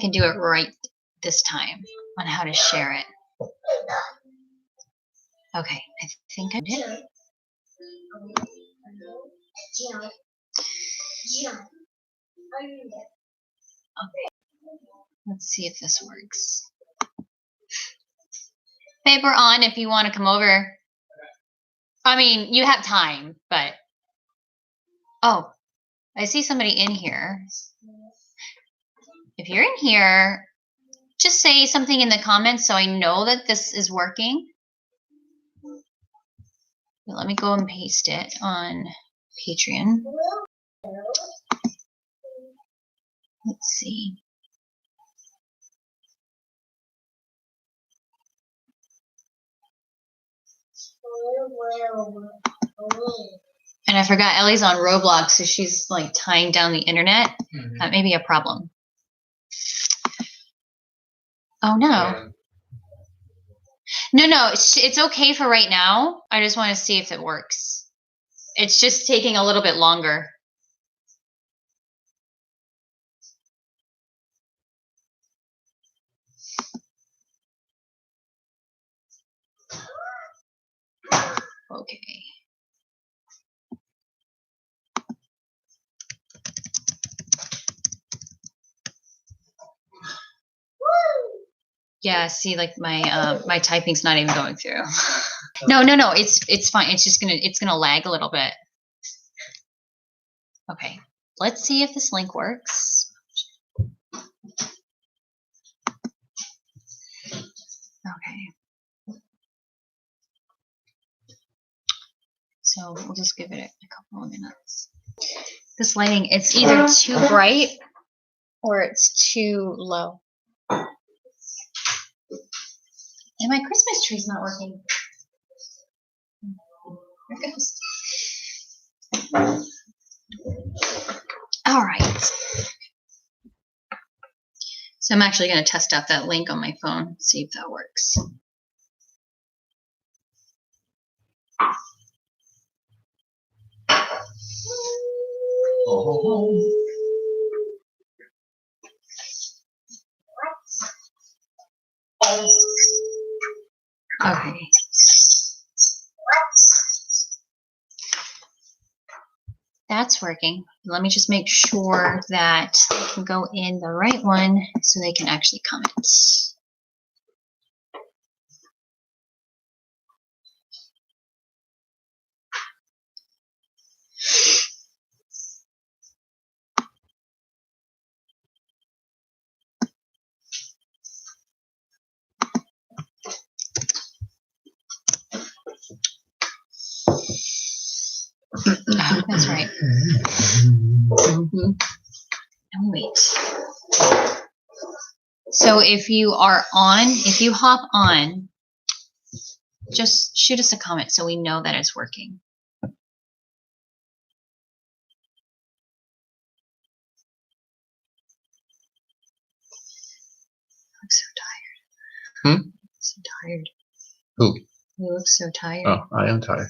can do it right this time on how to share it. Okay, I think I did. Okay, let's see if this works. Babe, we're on if you want to come over. I mean, you have time, but... Oh, I see somebody in here. If you're in here, just say something in the comments so I know that this is working. Let me go and paste it on Patreon. Let's see. And I forgot Ellie's on Roblox, so she's like tying down the internet. Mm-hmm. That may be a problem. Oh no. No, it's okay for right now. I just want to see if it works. It's just taking a little bit longer. Okay. Yeah, see, like my typing's not even going through. No, it's fine. It's just gonna lag a little bit. Okay, let's see if this link works. Okay. So we'll just give it a couple of minutes. This lighting, it's either too bright or it's too low. And my Christmas tree's not working. There it goes. All right. So I'm actually going to test out that link on my phone, see if that works. Oh. Okay. That's working. Let me just make sure that they can go in the right one so they can actually comment. Oh, that's right. Mm-hmm. And wait. So if you are on, if you hop on, just shoot us a comment so we know that it's working. I look so tired. Hmm? So tired. Who? You look so tired. Oh, I am tired.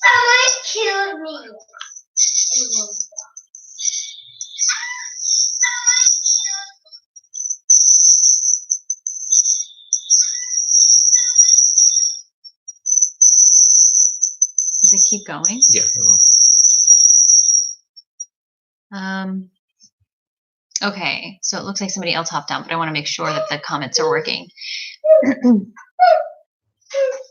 Someone killed me. Does it keep going? Yeah, it will. Okay, so it looks like somebody else hopped on, but I want to make sure that the comments are working.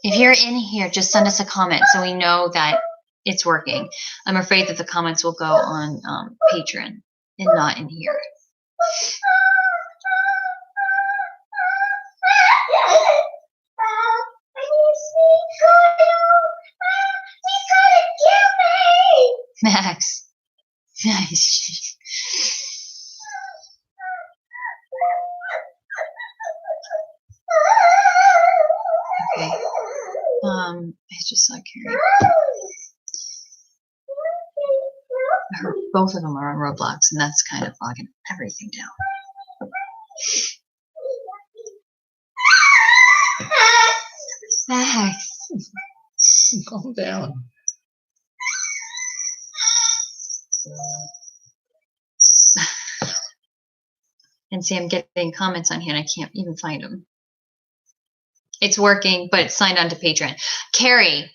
If you're in here, just send us a comment so we know that it's working. I'm afraid that the comments will go on Patreon and not in here. Max. Okay. I just saw Carrie. Both of them are on Roblox, and that's kind of bogging everything down. Max. Calm down. And see, I'm getting comments on here and I can't even find them. It's working, but it's signed on to Patreon. Carrie,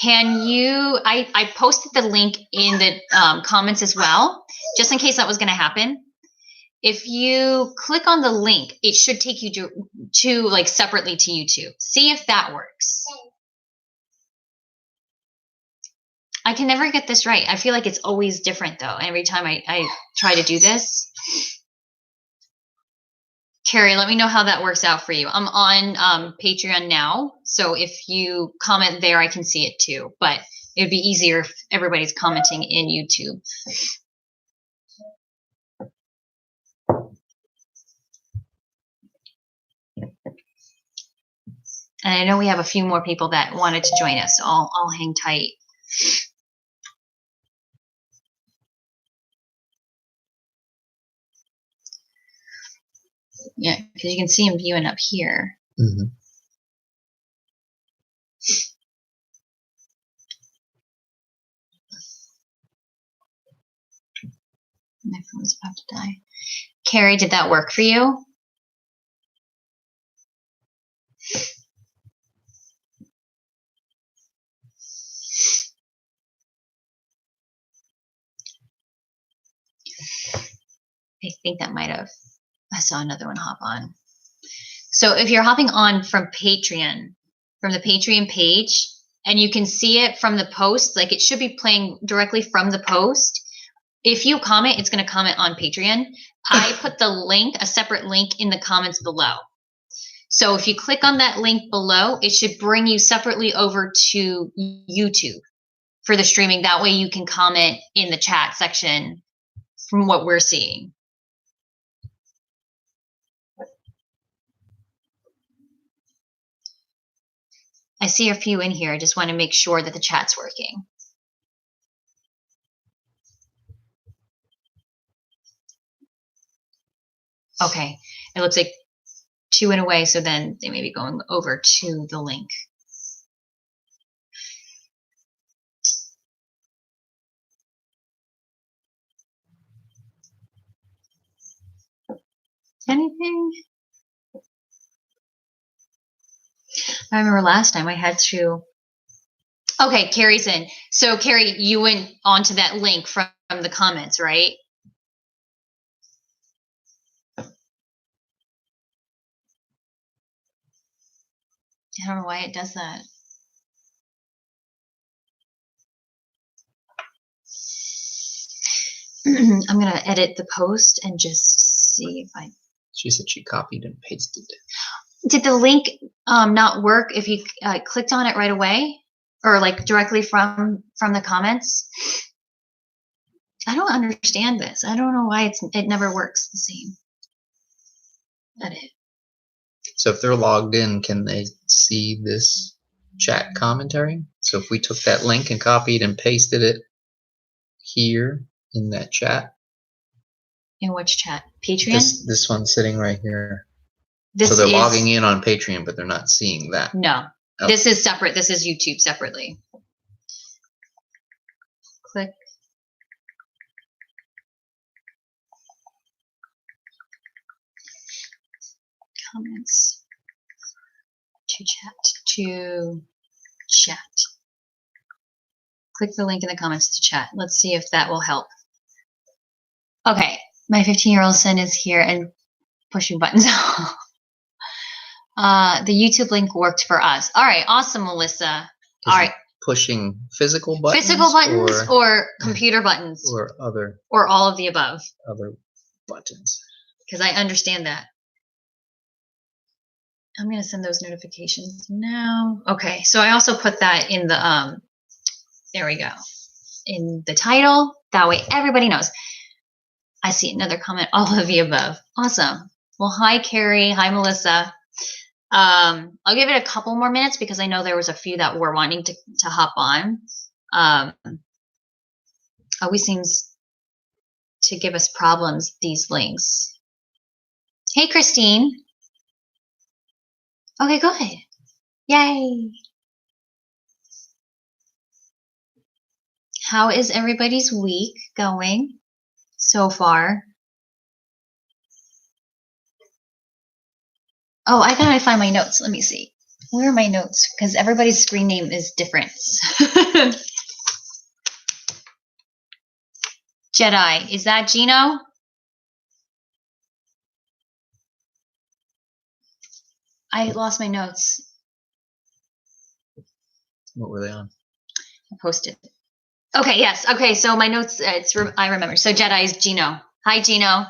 can you, I posted the link in the comments as well, just in case that was going to happen. If you click on the link, it should take you to like separately to YouTube. See if that works. I can never get this right. I feel like it's always different though. Every time I try to do this. Carrie, let me know how that works out for you. I'm on Patreon now, so if you comment there, I can see it too. But it would be easier if everybody's commenting in YouTube. And I know we have a few more people that wanted to join us, so I'll hang tight. Yeah, because you can see him viewing up here. Mm-hmm. My phone's about to die. Carrie, did that work for you? I think that might have. I saw another one hop on. So if you're hopping on from Patreon, from the Patreon page, and you can see it from the post, like it should be playing directly from the post. If you comment, it's going to comment on Patreon. I put the link, a separate link in the comments below. So if you click on that link below, it should bring you separately over to YouTube for the streaming. That way you can comment in the chat section from what we're seeing. I see a few in here. I just want to make sure that the chat's working. Okay, it looks like 2 went away, so then they may be going over to the link. Anything? I remember last time I had to. Okay, Carrie's in. So Carrie, you went onto that link from the comments, right? I don't know why it does that. I'm going to edit the post and just see if I... She said she copied and pasted it. Did the link not work if you clicked on it right away? Or like directly from the comments? I don't understand this. I don't know why it never works the same. Edit. So if they're logged in, can they see this chat commentary? So if we took that link and copied and pasted it here in that chat. In which chat? Patreon? This one's sitting right here. This so they're logging in on Patreon, but they're not seeing that. No. Oh. This is separate. This is YouTube separately. Click. Comments. To chat. Click the link in the comments to chat. Let's see if that will help. Okay. My 15-year-old son is here and pushing buttons. The YouTube link worked for us. All right. Awesome, Melissa. All right. Pushing physical buttons? Physical buttons or computer buttons? Or other. Or all of the above? Other buttons. Because I understand that. I'm going to send those notifications now. Okay. So I also put that in the, there we go. In the title. That way everybody knows. I see another comment, all of the above. Awesome. Well, hi, Carrie. Hi, Melissa. I'll give it a couple more minutes because I know there was a few that were wanting to hop on. Always seems to give us problems, these links. Hey, Christine. Okay, go ahead. Yay. How is everybody's week going so far? Oh, I gotta find my notes. Let me see. Where are my notes? Because everybody's screen name is different. Jedi. Is that Gino? I lost my notes. What were they on? I posted. Okay, yes. Okay, so my notes, I remember. So Jedi is Gino. Hi, Gino.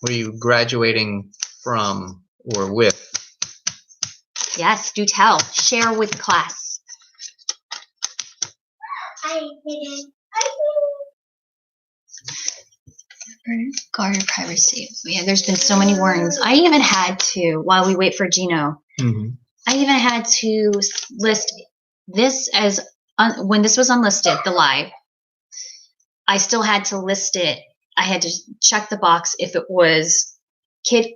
Were you graduating from or with? Yes, do tell. Share with class. I didn't. Guard your privacy. Yeah, there's been so many warnings. I even had to, while we wait for Gino, I even had to list this as, when this was unlisted, the live, I still had to list it. I had to check the box if it was kid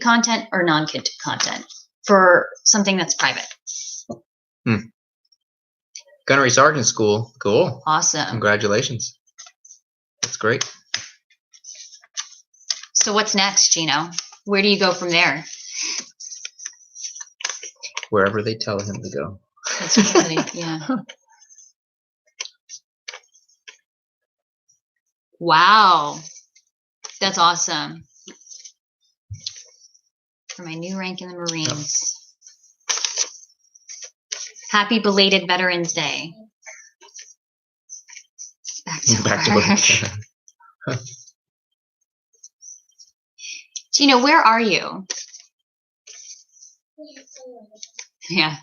content or non-kid content for something that's private. Gunnery Sergeant School. Cool. Awesome. Congratulations. That's great. So what's next, Gino? Where do you go from there? Wherever they tell him to go. That's funny. Yeah. Wow. That's awesome. For my new rank in the Marines. Happy belated Veterans Day. Back to work. Gino, where are you? Yeah.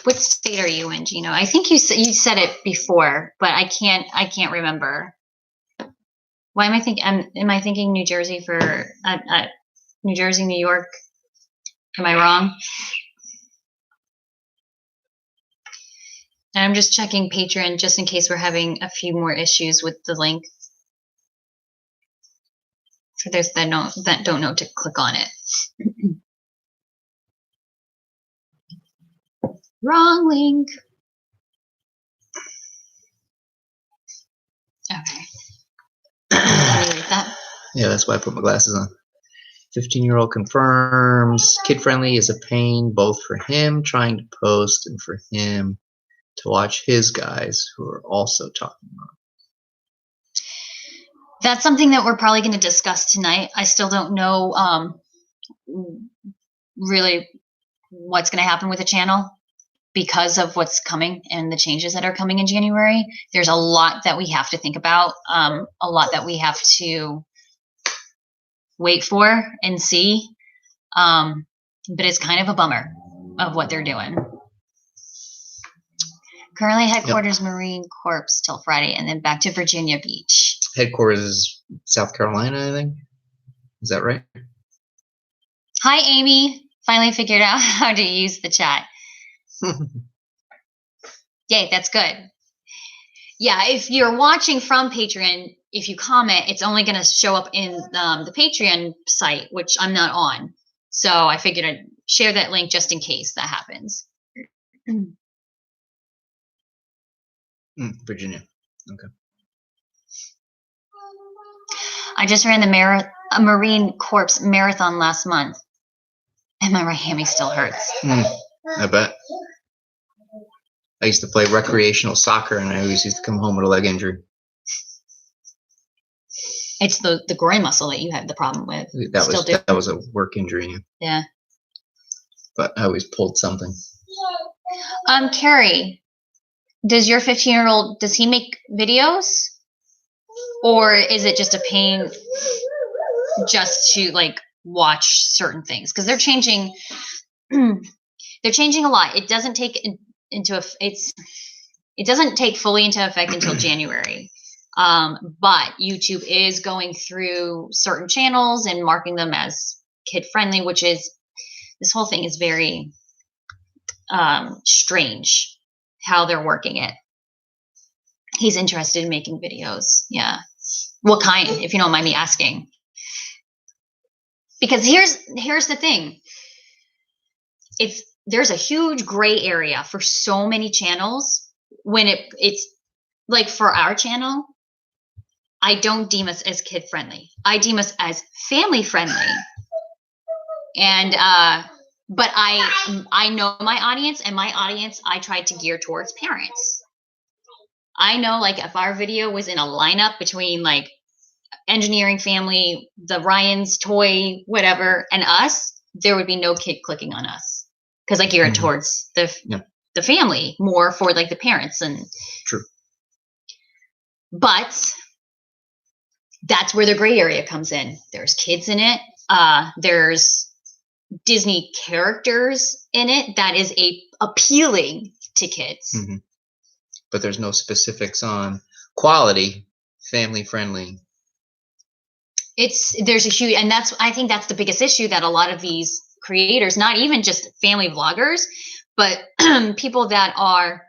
What state are you in, Gino? I think you said it before, but I can't remember. Why am I thinking? Am I thinking New Jersey for New Jersey, New York? Am I wrong? And I'm just checking Patreon just in case we're having a few more issues with the link. For those that don't know to click on it. Wrong link. Okay. Can you read that? Yeah, that's why I put my glasses on. 15-year-old confirms kid-friendly is a pain both for him trying to post and for him to watch his guys who are also talking about. That's something that we're probably going to discuss tonight. I still don't know really what's going to happen with the channel because of what's coming and the changes that are coming in January. There's a lot that we have to think about, a lot that we have to wait for and see. But it's kind of a bummer of what they're doing. Currently headquarters Marine Corps till Friday and then back to Virginia Beach. Headquarters is South Carolina, I think. Is that right? Hi, Amy. Finally figured out how to use the chat. Yay, that's good. Yeah, if you're watching from Patreon, if you comment, it's only going to show up in the Patreon site, which I'm not on. So I figured I'd share that link just in case that happens. Virginia. Okay. I just ran the Marine Corps marathon last month, and my right hammy still hurts. I bet. I used to play recreational soccer, and I always used to come home with a leg injury. It's the groin muscle that you have the problem with. That was a work injury. Yeah. But I always pulled something. Carrie, does your 15-year-old, does he make videos? Or is it just a pain just to like watch certain things? Because they're changing a lot. It doesn't take it doesn't take fully into effect until January. But YouTube is going through certain channels and marking them as kid friendly, which is, this whole thing is very strange how they're working it. He's interested in making videos. Yeah. What kind, if you don't mind me asking? Because here's the thing. There's a huge gray area for so many channels when it's like for our channel, I don't deem us as kid friendly. I deem us as family friendly. And but I know my audience, and my audience I try to gear towards parents. I know, like, if our video was in a lineup between like engineering family, the Ryan's toy, whatever, and us, there would be no kid clicking on us, because I gear it towards the family more, for like the parents. And true. But that's where the gray area comes in. There's kids in it. There's Disney characters in it that is appealing to kids. Mm-hmm. But there's no specifics on quality, family friendly. There's a huge, and I think that's the biggest issue that a lot of these creators, not even just family vloggers, but people that are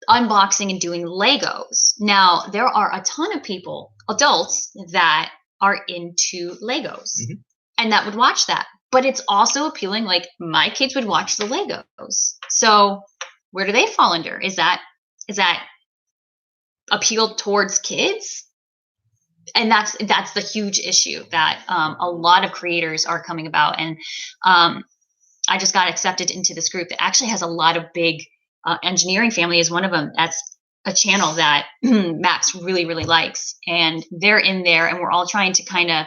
unboxing and doing Legos. Now, there are a ton of people, adults, that are into Legos and that would watch that. But it's also appealing, like my kids would watch the Legos. So where do they fall under? Is that appeal towards kids? And that's the huge issue that a lot of creators are coming about. And I just got accepted into this group that actually has a lot of big engineering family is one of them. That's a channel that Max really, really likes. And they're in there, and we're all trying to kind of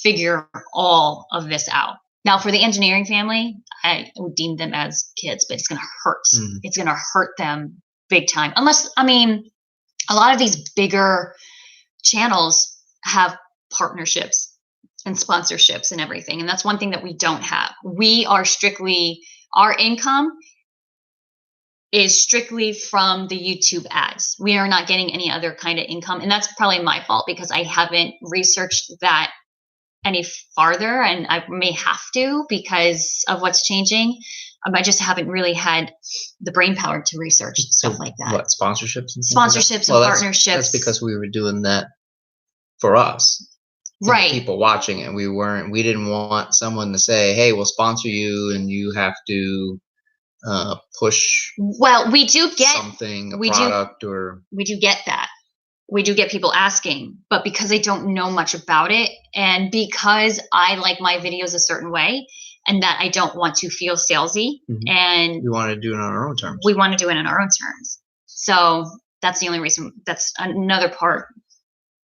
figure all of this out. Now, for the engineering family, I would deem them as kids, but it's going to hurt. It's going to hurt them big time. Unless, I mean, a lot of these bigger channels have partnerships and sponsorships and everything. And that's one thing that we don't have. We are our income is strictly from the YouTube ads. We are not getting any other kind of income. And that's probably my fault, because I haven't researched that any farther, and I may have to because of what's changing. I just haven't really had the brain power to research stuff like that. What, sponsorships and sponsorships and partnerships? That's because we were doing that for us, right? People watching it. We didn't want someone to say, "Hey, we'll sponsor you, and you have to push." Well, we do get something, product, or we do get that. We do get people asking, but because I don't know much about it, and because I like my videos a certain way, and that I don't want to feel salesy, and we want to do it on our own terms. We want to do it on our own terms. So that's the only reason. That's another part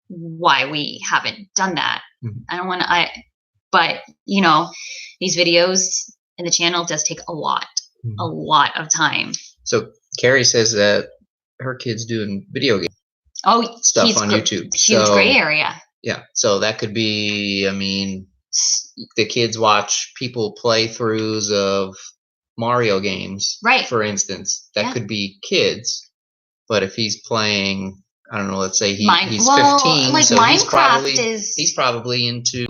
why we haven't done that. I don't want to. But you know, these videos and the channel does take a lot of time. So Carrie says that her kid's doing video game stuff on YouTube. Huge gray area. Yeah. So that could be, I mean, the kids watch people playthroughs of Mario games, right? For instance, that could be kids. But if he's playing, I don't know, let's say he's 15, like so Minecraft he's probably into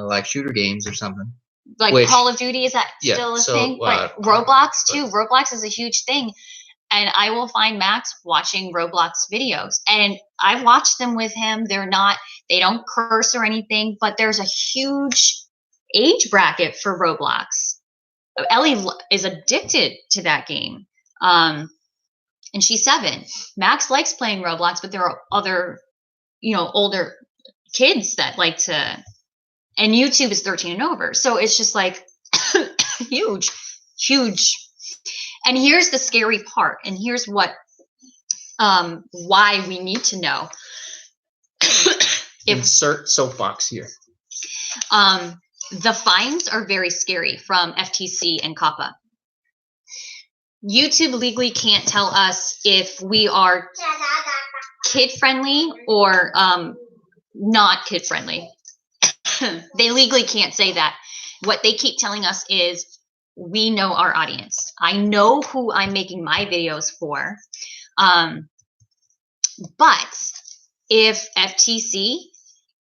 like shooter games or something. Like Call of Duty, is that still a thing? But Roblox too. Roblox is a huge thing. And I will find Max watching Roblox videos, and I've watched them with him. They don't curse or anything, but there's a huge age bracket for Roblox. Ellie is addicted to that game. And she's 7. Max likes playing Roblox, but there are other, older kids that like to, and YouTube is 13 and over. So it's just like huge. And here's the scary part. And here's what, why we need to know. Insert soapbox here. The fines are very scary from FTC and COPPA. YouTube legally can't tell us if we are kid-friendly or not kid-friendly. They legally can't say that. What they keep telling us is, we know our audience. I know who I'm making my videos for. But if FTC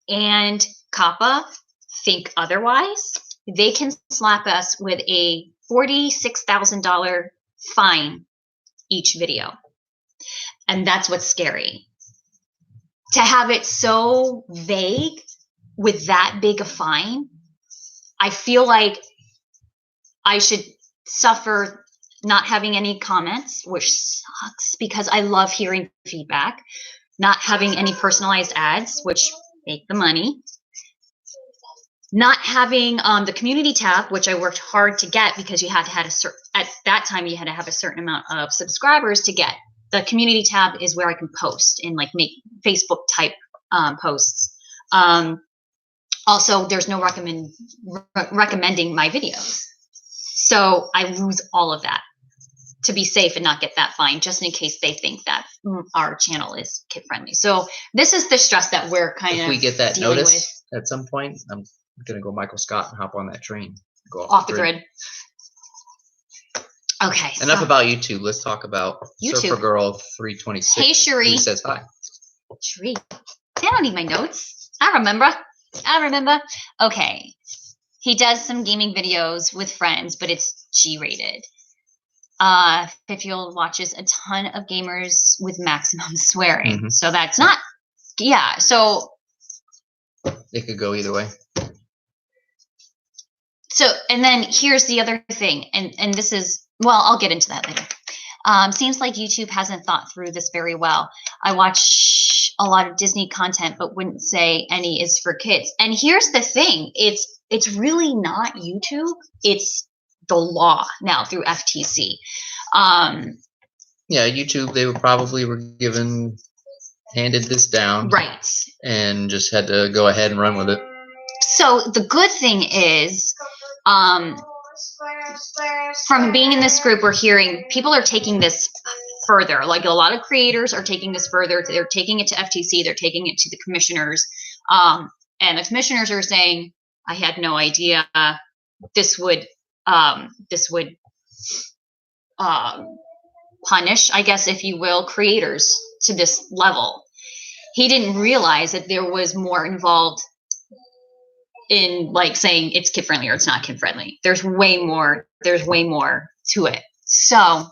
and COPPA think otherwise, they can slap us with a $46,000 fine each video. And that's what's scary. To have it so vague with that big a fine, I feel like I should suffer not having any comments, which sucks because I love hearing feedback. Not having any personalized ads, which make the money. Not having the community tab, which I worked hard to get because you had to have at that time you had to have a certain amount of subscribers to get. The community tab is where I can post and like make Facebook type posts. Also, there's no recommending my videos. So I lose all of that to be safe and not get that fine, just in case they think that our channel is kid friendly. So this is the stress that we're kind of If we get that dealing notice at some point, I'm gonna go Michael Scott and hop on that train. Go off the grid. Okay. Enough about YouTube. Let's talk about YouTube. Surfer Girl 326. Hey, Cherie. Who says hi. Cherie. I don't need my notes. I remember. Okay. He does some gaming videos with friends, but it's G-rated. Fifiel watches a ton of gamers with maximum swearing. Mm-hmm. So that's not, yeah. So it could go either way. So, and then here's the other thing, and this is, well, I'll get into that later. Seems like YouTube hasn't thought through this very well. I watch a lot of Disney content, but wouldn't say any is for kids. And here's the thing, it's really not YouTube. It's the law now through FTC. Yeah, YouTube, they were handed this down. Right. And just had to go ahead and run with it. So the good thing is, from being in this group, we're hearing people are taking this further. Like a lot of creators are taking this further. They're taking it to FTC. They're taking it to the commissioners. And the commissioners are saying, I had no idea this would punish, I guess, if you will, creators to this level. He didn't realize that there was more involved in like saying it's kid friendly or it's not kid friendly. There's way more to it. So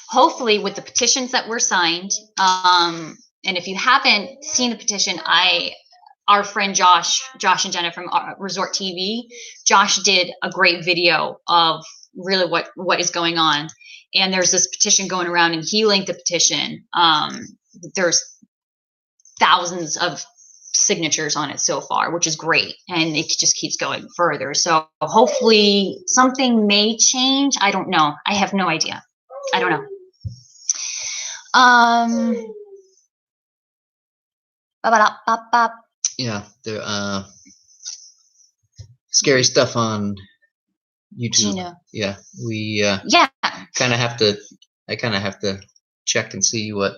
hopefully with the petitions that were signed, and if you haven't seen the petition, our friend Josh and Jenna from Resort TV, Josh did a great video of really what is going on. And there's this petition going around and he linked the petition. There's thousands of signatures on it so far, which is great, and it just keeps going further. So hopefully something may change. I don't know. I have no idea. I don't know. Yeah, there scary stuff on YouTube. Gina. Yeah, we yeah, kind of have to. I kind of have to check and see what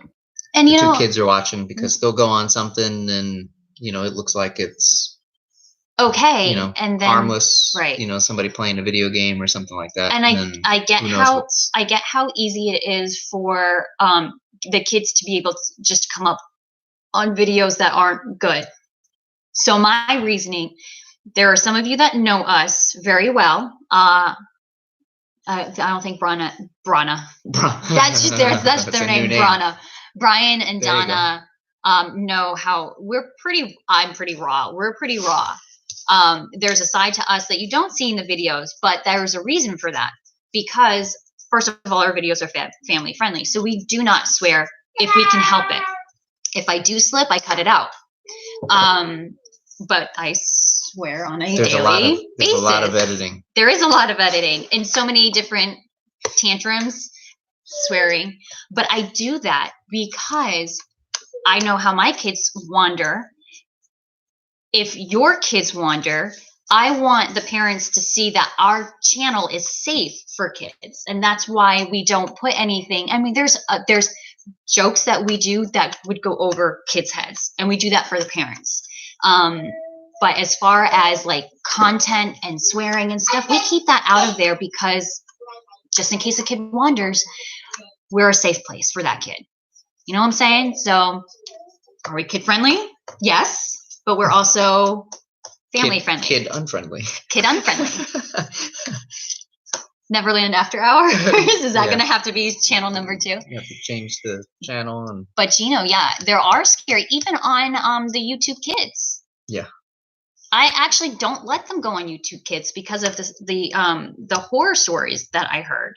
and the two kids are watching, because they'll go on something and it looks like it's okay, and then harmless, right? Somebody playing a video game or something like that. And I get how easy it is for the kids to be able to just come up on videos that aren't good. So my reasoning, there are some of you that know us very well. I don't think Brana. That's their name, Brana. Brian and there Donna know how I'm pretty raw. We're pretty raw. There's a side to us that you don't see in the videos, but there's a reason for that. Because first of all, our videos are family friendly. So we do not swear if we can help it. If I do slip, I cut it out. But I swear on a daily basis. There's a lot of editing. There is a lot of editing and so many different tantrums, swearing. But I do that because I know how my kids wander. If your kids wander, I want the parents to see that our channel is safe for kids. And that's why we don't put anything. I mean, there's jokes that we do that would go over kids' heads. And we do that for the parents. But as far as like content and swearing and stuff, we keep that out of there because just in case a kid wanders, we're a safe place for that kid. You know what I'm saying? So are we kid friendly? Yes, but we're also family friendly. Kid unfriendly. Kid unfriendly. Neverland After Hours? Is that going to have to be channel number 2? You have to change the channel. But Gino, yeah, there are scary, even on the YouTube Kids. Yeah. I actually don't let them go on YouTube Kids because of the horror stories that I heard.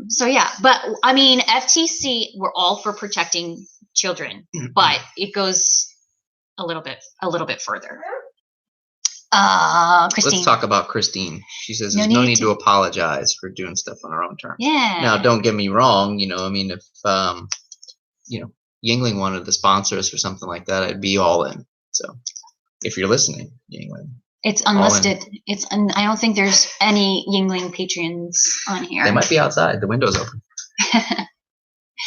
So yeah, but I mean, FTC, we're all for protecting children, but it goes a little bit further. Christine. Let's talk about Christine. She says there's no need to apologize for doing stuff on her own terms. Yeah. Now, don't get me wrong. I mean, if Yingling wanted to sponsor us or something like that, I'd be all in. So, if you're listening, Yingling, it's unlisted. I don't think there's any Yingling Patreons on here. They might be outside. The window's open.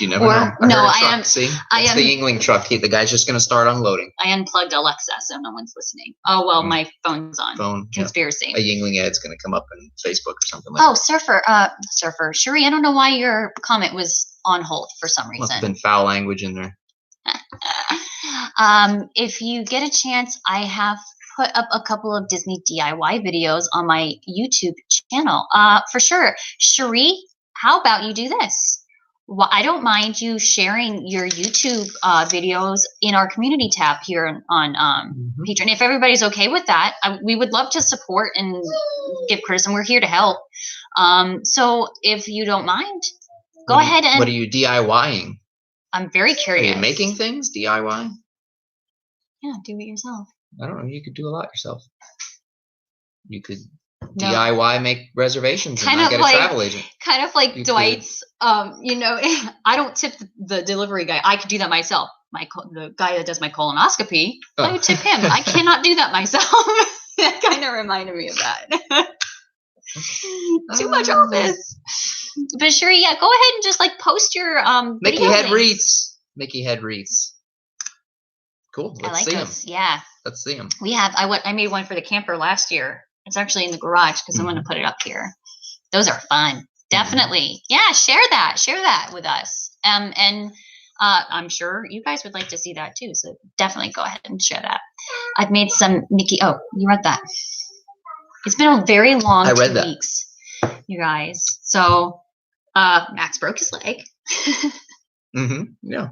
You never know. See, it's the Yingling truck. The guy's just going to start unloading. I unplugged Alexa, so no one's listening. Oh, well, my phone's on. Conspiracy. Yeah. A Yingling ad's going to come up on Facebook or something like that. Oh, Surfer. Cherie, I don't know why your comment was on hold for some reason. Must have been foul language in there. If you get a chance, I have put up a couple of Disney DIY videos on my YouTube channel. For sure. Cherie, how about you do this? Well, I don't mind you sharing your YouTube videos in our community tab here on Patreon. If everybody's okay with that, we would love to support and give criticism. We're here to help. So if you don't mind, go ahead and... What are you DIYing? I'm very curious. Are you making things DIY? Yeah, do it yourself. I don't know. You could do a lot yourself. You could... DIY, make reservations, and not get a travel agent. Kind of like Dwight's, I don't tip the delivery guy. I could do that myself. The guy that does my colonoscopy, I would tip him. I cannot do that myself. That kind of reminded me of that. Too much office. But sure, yeah, go ahead and just post your Mickey head wreaths. Mickey head wreaths. Cool. Let's see them. Yeah. Let's see them. I made one for the camper last year. It's actually in the garage because I'm going to put it up here. Those are fun. Definitely. Yeah, share that with us. And I'm sure you guys would like to see that too. So definitely go ahead and share that. I've made some Mickey. Oh, you read that. It's been a very long 2 weeks, you guys. So Max broke his leg. Yeah.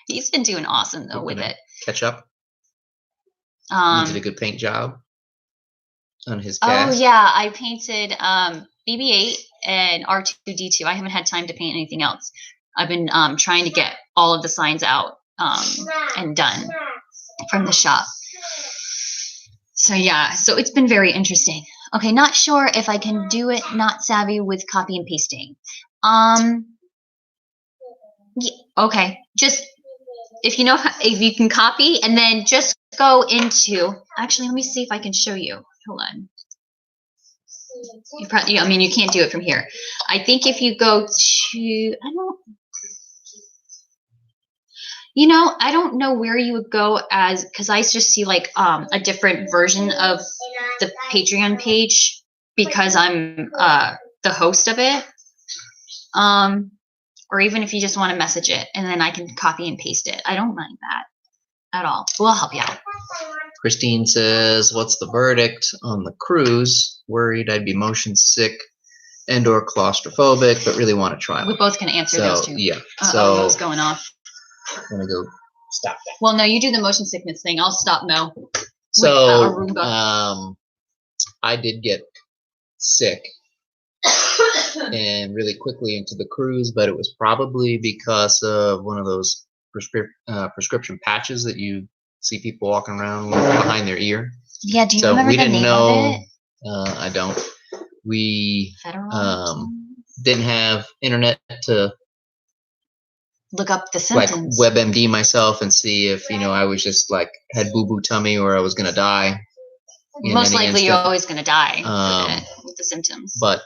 He's been doing awesome though with it. Catch up. You did a good paint job on his cast. Oh yeah, I painted BB-8 and R2-D2. I haven't had time to paint anything else. I've been trying to get all of the signs out and done from the shop. So yeah, so it's been very interesting. Okay, not sure if I can do it. Not savvy with copy and pasting. Yeah, okay, just if you can copy and then just go into. Actually, let me see if I can show you. Hold on. You can't do it from here. I think if you go to, I don't know where you would go because I just see a different version of the Patreon page because I'm the host of it. Or even if you just want to message it and then I can copy and paste it. I don't mind that at all. We'll help you out. Christine says, what's the verdict on the cruise? Worried I'd be motion sick and or claustrophobic, but really want to try them. We both can answer those two. Yeah. So what's going off? I'm going to go stop that. Well, no, you do the motion sickness thing. I'll stop Mo. So I did get sick and really quickly into the cruise, but it was probably because of one of those prescription patches that you see people walking around with behind their ear. Yeah, do you remember the name of it? I don't. We didn't have internet to look up the symptoms. WebMD myself and see if I was just had boo-boo tummy or I was gonna die. Most likely, you're always gonna die with the symptoms. But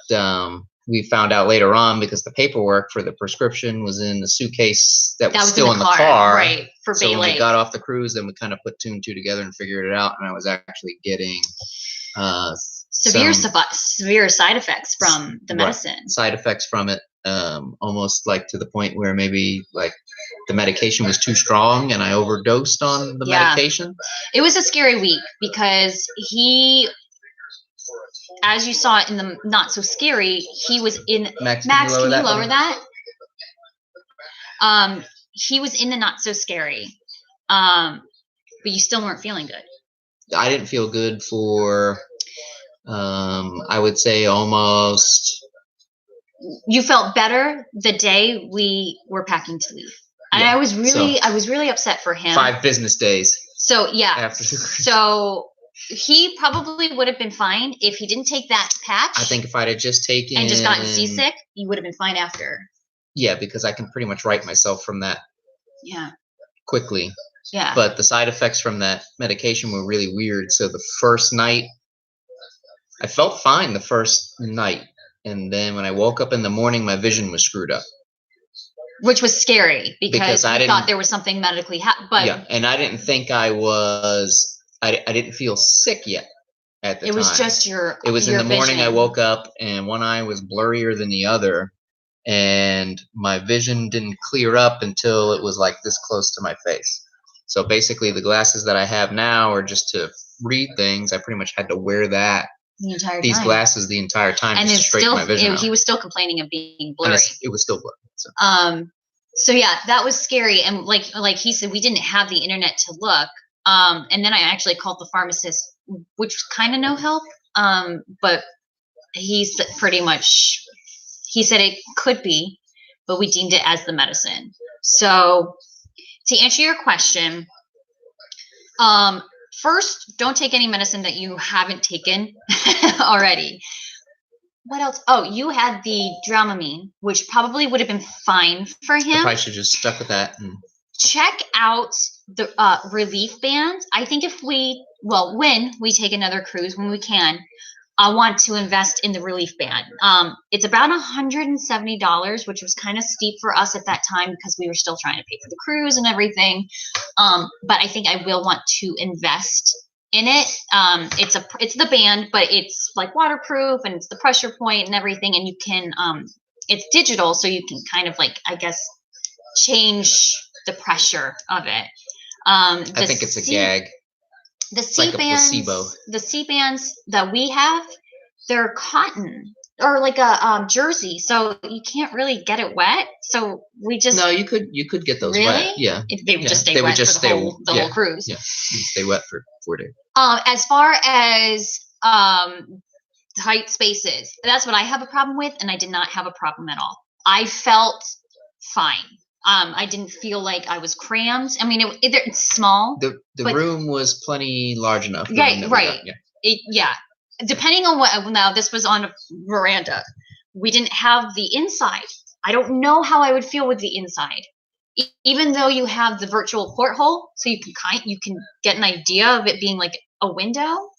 we found out later on because the paperwork for the prescription was in the suitcase that was still in the car. Right, for so when we got off the cruise, then we kind of put two and two together and figured it out. And I was actually getting severe side effects from the medicine. Right, side effects from it, almost to the point where maybe the medication was too strong and I overdosed on the medication. It was a scary week because as you saw in the Not So Scary, he was in Max, can you lower that? He was in the Not So Scary, but you still weren't feeling good. I didn't feel good for, I would say almost. You felt better the day we were packing to leave. And Yeah, I was really upset for him. 5 business days. So yeah. After. So he probably would have been fine if he didn't take that patch. I think if I'd have just taken and just gotten seasick, he would have been fine after. Yeah, because I can pretty much right myself from that. Yeah. Quickly. Yeah. But the side effects from that medication were really weird. So the first night, I felt fine the first night. And then when I woke up in the morning, my vision was screwed up. Which was scary because I thought there was something medically but yeah, and I didn't think I didn't feel sick yet at the time. It was just It was in the morning I woke up and one eye was blurrier than the other. And my vision didn't clear up until it was like this close to my face. So basically the glasses that I have now are just to read things. I pretty much had to wear these glasses the entire time and just to straighten my vision he was still complaining of being blurry. And it was still blurry. So yeah, that was scary. And like he said, we didn't have the internet to look. And then I actually called the pharmacist, which was kind of no help. But he pretty much, he said it could be, but we deemed it as the medicine. So to answer your question, first, don't take any medicine that you haven't taken already. What else? Oh, you had the Dramamine, which probably would have been fine for him. I probably should have just stuck with that. Check out the relief bands. I think when we take another cruise, when we can, I want to invest in the relief band. It's about $170, which was kind of steep for us at that time because we were still trying to pay for the cruise and everything. But I think I will want to invest in it. It's the band, but it's like waterproof and it's the pressure point and everything. And you can, it's digital, so you can kind of like, I guess, change the pressure of it. I think it's a gag. The C bands that we have, they're cotton or like a jersey, so you can't really get it wet. So we just you could get those wet. Yeah, they would just stay wet for the whole cruise. Yeah, stay wet for 4 days. As far as tight spaces, that's what I have a problem with, and I did not have a problem at all. I felt fine. I didn't feel like I was crammed. I mean, it's small. The room was plenty large enough. Right. Yeah. Depending on now this was on a veranda. We didn't have the inside. I don't know how I would feel with the inside. Even though you have the virtual porthole, so you can get an idea of it being like a window.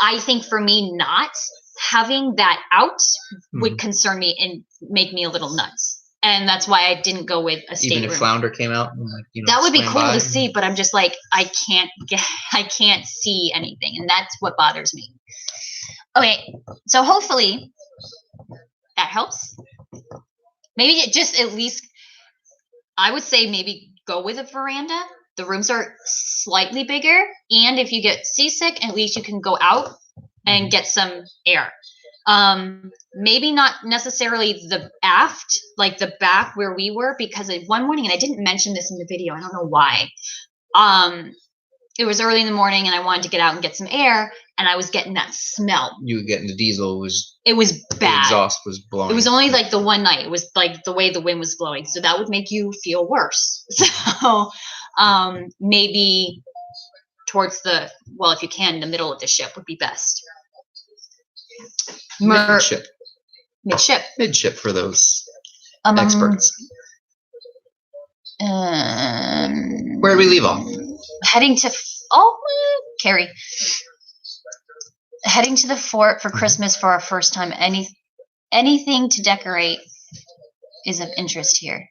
I think for me, not having that out would concern me and make me a little nuts. And that's why I didn't go with a stateroom. Even if Flounder came out, and that would be cool to see. But I'm just like, I can't see anything, and that's what bothers me. Okay, so hopefully that helps. Maybe just at least, I would say maybe go with a veranda. The rooms are slightly bigger, and if you get seasick, at least you can go out and get some air. Maybe not necessarily the aft, like the back where we were, because one morning, and I didn't mention this in the video, I don't know why. It was early in the morning and I wanted to get out and get some air, and I was getting that smell. You were getting the diesel it was bad. The exhaust was blowing. It was only like the one night. It was like the way the wind was blowing. So that would make you feel worse. So, maybe towards if you can, the middle of the ship would be best. Midship. Midship for those experts. Where do we leave off? Heading to Carrie. Heading to the fort for Christmas for our first time. Anything to decorate is of interest here.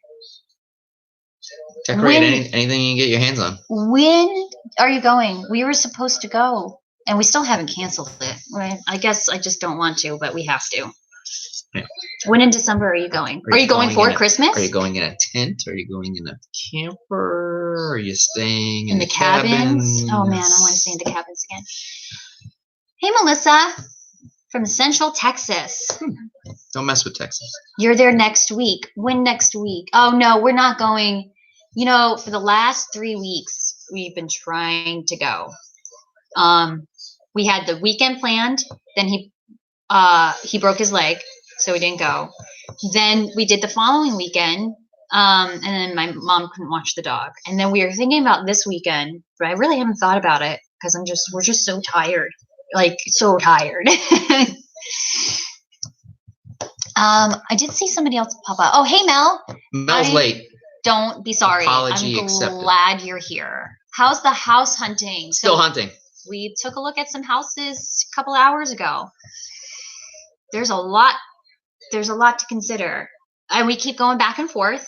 Decorate anything you can get your hands on. When are you going? We were supposed to go. And we still haven't canceled it. I guess I just don't want to, but we have to. Yeah. When in December are you going? Are you going for Christmas? Are you going in a tent? Are you going in a camper? Are you staying in the cabins? Oh man, I want to stay in the cabins again. Hey, Melissa from Central Texas. Don't mess with Texas. You're there next week. When next week? Oh no, we're not going. For the last 3 weeks, we've been trying to go. We had the weekend planned. Then he broke his leg, so we didn't go. Then we did the following weekend, and then my mom couldn't watch the dog. And then we were thinking about this weekend, but I really haven't thought about it because we're just so tired, like so tired. I did see somebody else pop up. Oh, hey, Mel. Mel's late. Don't be sorry. Apology I'm accepted. glad you're here. How's the house hunting? Still hunting. We took a look at some houses a couple hours ago. There's a lot to consider. And we keep going back and forth.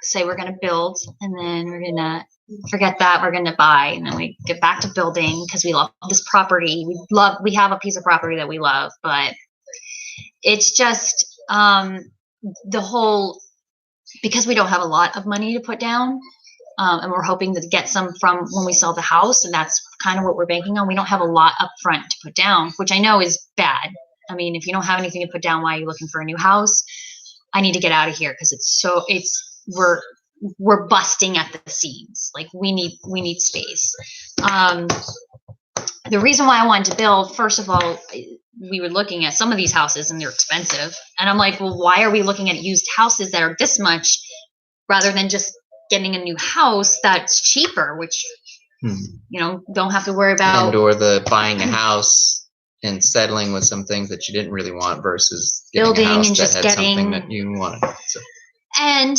Say we're going to build, and then we're going to forget that, we're going to buy, and then we get back to building because we love this property. We have a piece of property that we love, but it's just because we don't have a lot of money to put down, and we're hoping to get some from when we sell the house, and that's kind of what we're banking on. We don't have a lot up front to put down, which I know is bad. I mean, if you don't have anything to put down, why are you looking for a new house? I need to get out of here because we're busting at the seams. Like we need space. The reason why I wanted to build, first of all, we were looking at some of these houses and they're expensive. And I'm like, well, why are we looking at used houses that are this much rather than just getting a new house that's cheaper, which, don't have to worry about. Or the buying a house and settling with some things that you didn't really want versus building a house and just getting something that you wanted. So. And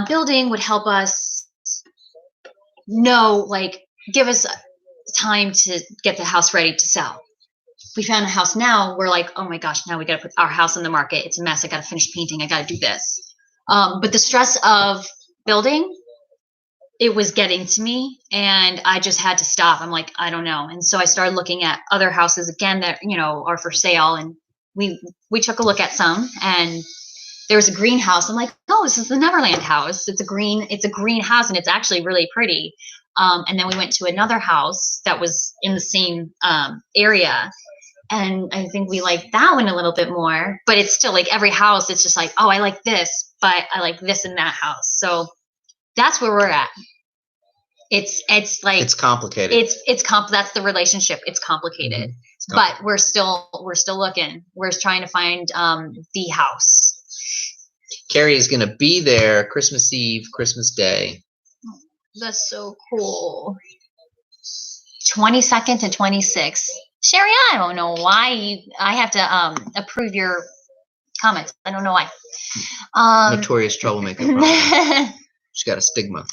building would help us give us time to get the house ready to sell. We found a house now. We're like, oh my gosh, now we got to put our house on the market. It's a mess. I got to finish painting. I got to do this. But the stress of building, it was getting to me, and I just had to stop. I'm like, I don't know. And so I started looking at other houses again that, are for sale. And we took a look at some, and there was a greenhouse. I'm like, oh, this is the Neverland house. It's a green house, and it's actually really pretty. And then we went to another house that was in the same area. And I think we liked that one a little bit more, but it's still like every house. It's just like, oh, I like this, but I like this in that house. So that's where we're at. It's like, it's complicated. That's the relationship. It's complicated, but we're still looking. We're trying to find the house. Carrie is going to be there Christmas Eve, Christmas Day. That's so cool. 22nd to 26th. Sherry, I don't know why I have to approve your comments. I don't know why. Notorious troublemaker. She's got a stigma.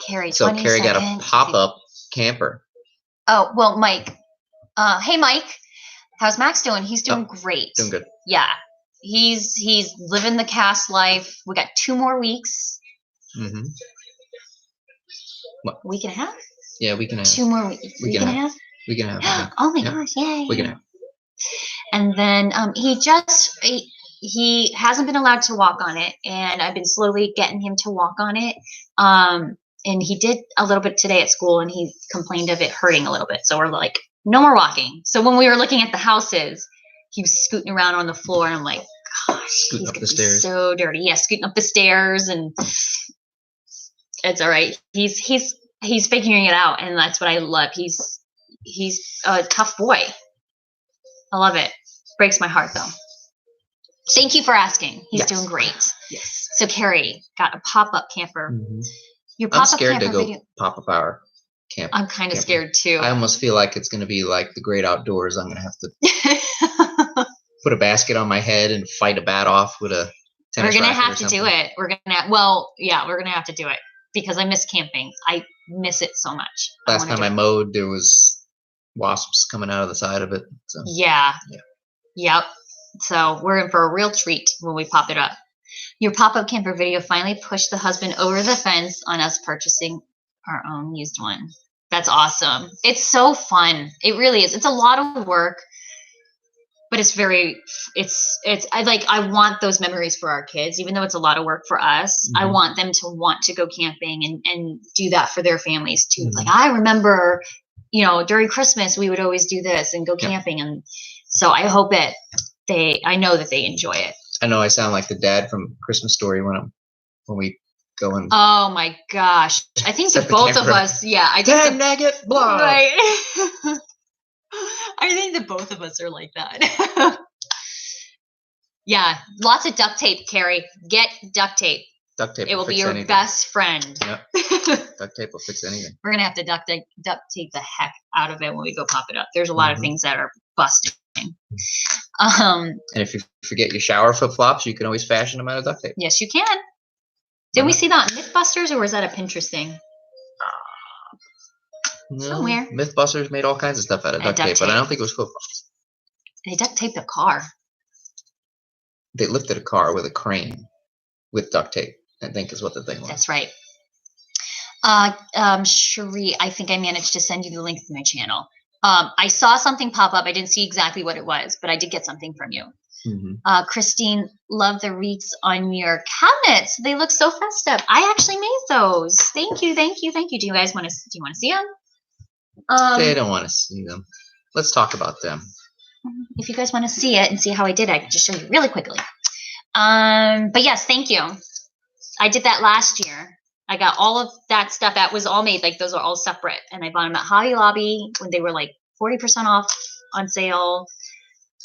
Carrie, so Carrie got a pop-up camper. Oh, well, Mike. Hey, Mike. How's Max doing? He's doing great. Doing good. Yeah. He's living the cast life. We got 2 more weeks. Mm-hmm. What? Week and a half? Yeah, week and a half. 2 more weeks. Week and a half? Week and a half. Oh my gosh, yay. Week and a half. And then he hasn't been allowed to walk on it, and I've been slowly getting him to walk on it. And he did a little bit today at school, and he complained of it hurting a little bit. So we're like, no more walking. So when we were looking at the houses, he was scooting around on the floor, and I'm like, gosh, scooting he's up gonna the be stairs. So dirty. Yeah, scooting up the stairs, and it's all right. He's figuring it out, and that's what I love. He's a tough boy. I love it. Breaks my heart though. Thank you for asking. He's doing great. Yes. So Carrie got a pop-up camper. Mm-hmm. Your pop-up I'm scared camper to go video. pop-up our camper. I'm kind of scared too. I almost feel like it's going to be like the great outdoors. I'm going to have to put a basket on my head and fight a bat off with a tennis racket. We're going to have to do it. We're going to have to do it because I miss camping. I miss it so much. Last time I mowed, there was wasps coming out of the side of it. So. Yeah. Yep. So we're in for a real treat when we pop it up. Your pop-up camper video finally pushed the husband over the fence on us purchasing our own used one. That's awesome. It's so fun. It really is. It's a lot of work, but I want those memories for our kids, even though it's a lot of work for us. Mm-hmm. I want them to want to go camping and do that for their families too. Mm-hmm. Like I remember, during Christmas, we would always do this and go camping. And so I hope that I know that they enjoy it. I know I sound like the dad from Christmas Story when we going. Oh my gosh! I think Set the both of camera. us. Yeah, I think 10 negative blow. right. I think that both of us are like that. Yeah, lots of duct tape, Carrie. Get duct tape. Duct tape. It will be fix your anything. best friend. Yep. Duct tape will fix anything. We're gonna have to duct tape the heck out of it when we go pop it up. There's a lot of things that are busting. And if you forget your shower flip flops, you can always fashion them out of duct tape. Yes, you can. Didn't we see that on Mythbusters, or was that a Pinterest thing? No, somewhere. Mythbusters made all kinds of stuff out of duct tape, but I don't think it was flip flops. They duct taped a car. They lifted a car with a crane with duct tape, I think is what the thing was. That's right. Cherie, I think I managed to send you the link to my channel. I saw something pop up. I didn't see exactly what it was, but I did get something from you. Christine, love the wreaths on your cabinets. They look so festive. I actually made those. Thank you, thank you, thank you. Do you guys want to see them? They don't want to see them. Let's talk about them. If you guys want to see it and see how I did it, I can just show you really quickly. But yes, thank you. I did that last year. I got all of that stuff that was all made. Like those are all separate. And I bought them at Hobby Lobby when they were like 40% off on sale.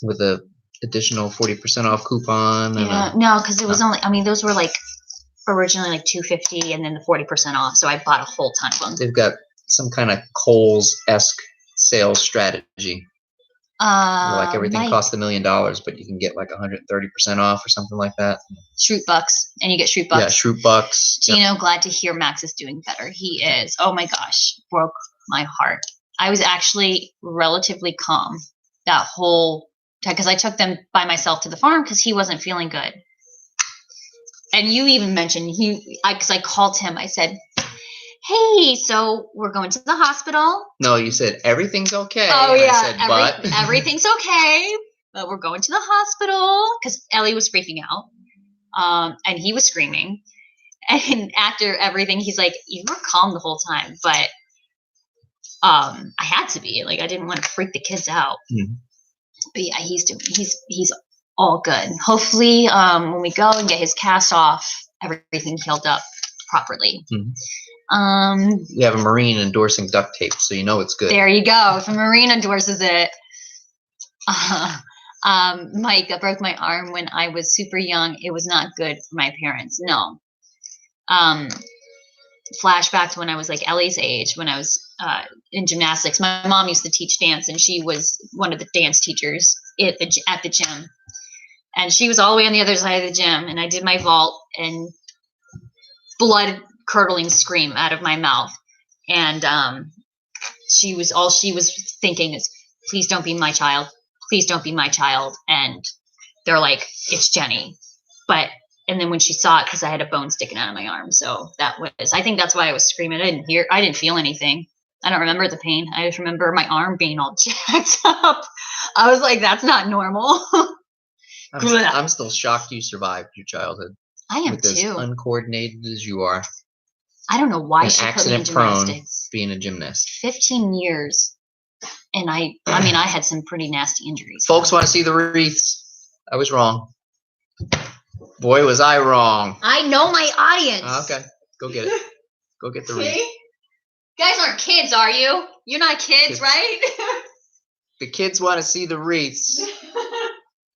With a additional 40% off coupon. Yeah, no, because it was only, I mean, those were like originally like $250 and then the 40% off. So I bought a whole ton of them. They've got some kind of Kohl's-esque sales strategy. Like everything costs $1 million, but you can get like 130% off or something like that. Shroot Bucks, and you get Shroot Bucks. Yeah, Shroot Bucks. Gino, glad to hear Max is doing better. He is. Oh my gosh, broke my heart. I was actually relatively calm that whole time because I took them by myself to the farm because he wasn't feeling good. And you even mentioned because I called him. I said, hey, so we're going to the hospital. No, you said everything's okay. Oh, and yeah. I said, but everything's okay, but we're going to the hospital because Ellie was freaking out. And he was screaming. And after everything, he's like, you were calm the whole time. But I had to be. Like, I didn't want to freak the kids out. But yeah, he's all good. Hopefully, when we go and get his cast off, everything healed up properly. You have a Marine endorsing duct tape, so you know it's good. There you go. If a Marine endorses it. Mike, I broke my arm when I was super young. It was not good for my parents. No. Flashback to when I was like Ellie's age, when I was in gymnastics. My mom used to teach dance, and she was one of the dance teachers at the gym. And she was all the way on the other side of the gym, and I did my vault, and blood curdling scream out of my mouth, and she was thinking is, please don't be my child, please don't be my child. And they're like, it's Jenny. And then when she saw it, because I had a bone sticking out of my arm, so I think that's why I was screaming. I didn't feel anything. I don't remember the pain. I just remember my arm being all jacked up. I was like, that's not normal. I'm still shocked you survived your childhood. I am with as too. Uncoordinated as you are. I don't know why and she put me in gymnastics. Being a gymnast. 15 years. And I had some pretty nasty injuries. Folks want to see the wreaths. I was wrong. Boy, was I wrong. I know my audience. Okay. Go get it. Go get the wreath. You guys aren't kids, are you? You're not kids, right? The kids want to see the wreaths.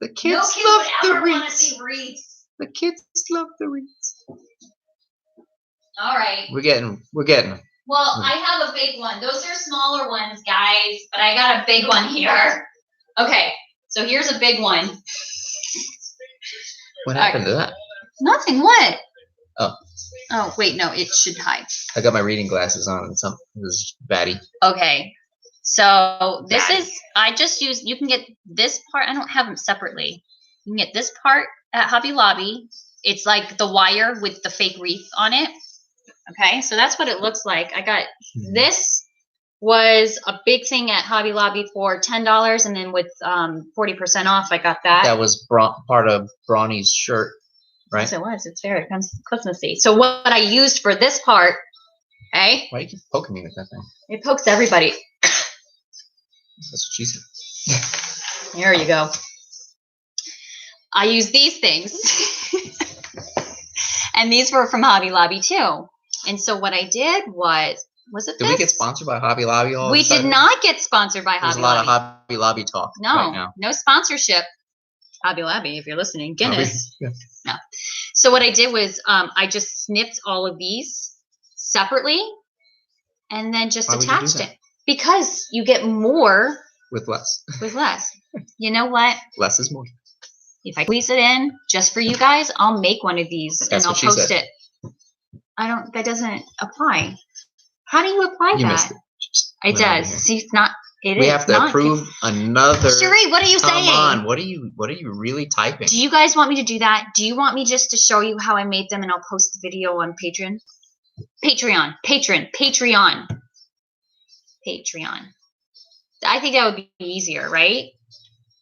The kids no kids love would the ever wreaths. want to see wreaths. The kids love the wreaths. All right. We're getting them. Well, I have a big one. Those are smaller ones, guys, but I got a big one here. Okay, so here's a big one. What happened to that? Nothing. What? Oh, wait, no, it should hide. I got my reading glasses on and this is batty. Okay, so this is, I just use, you can get this part, I don't have them separately. You can get this part at Hobby Lobby. It's like the wire with the fake wreath on it. Okay, so that's what it looks like. I got this was a big thing at Hobby Lobby for $10, and then with 40% off, I got that. That was part of Brawny's shirt, right? Yes, it was. It's very Christmassy. So what I used for this part, okay? Why do you keep poking me with that thing? It pokes everybody. That's what she said. There you go. I use these things. And these were from Hobby Lobby too. And so what I did was it Did we get sponsored by Hobby Lobby all We of a sudden? did not get sponsored by There's Hobby a lot Lobby. of Hobby Lobby talk right now. No sponsorship. Hobby Lobby, if you're listening, Guinness. Yeah. No. So what I did was I just snipped all of these separately and then just attached it. Because you get more with less. With less. You know what? Less is more. If I squeeze it in just for you guys, I'll make one of these and I'll post it. That doesn't apply. How do you apply that? You missed it. It does. See, it's not. We have to approve another. Cherie, what are you saying? Come on, what are you really typing? Do you guys want me to do that? Do you want me just to show you how I made them and I'll post the video on Patreon? Patreon. I think that would be easier, right?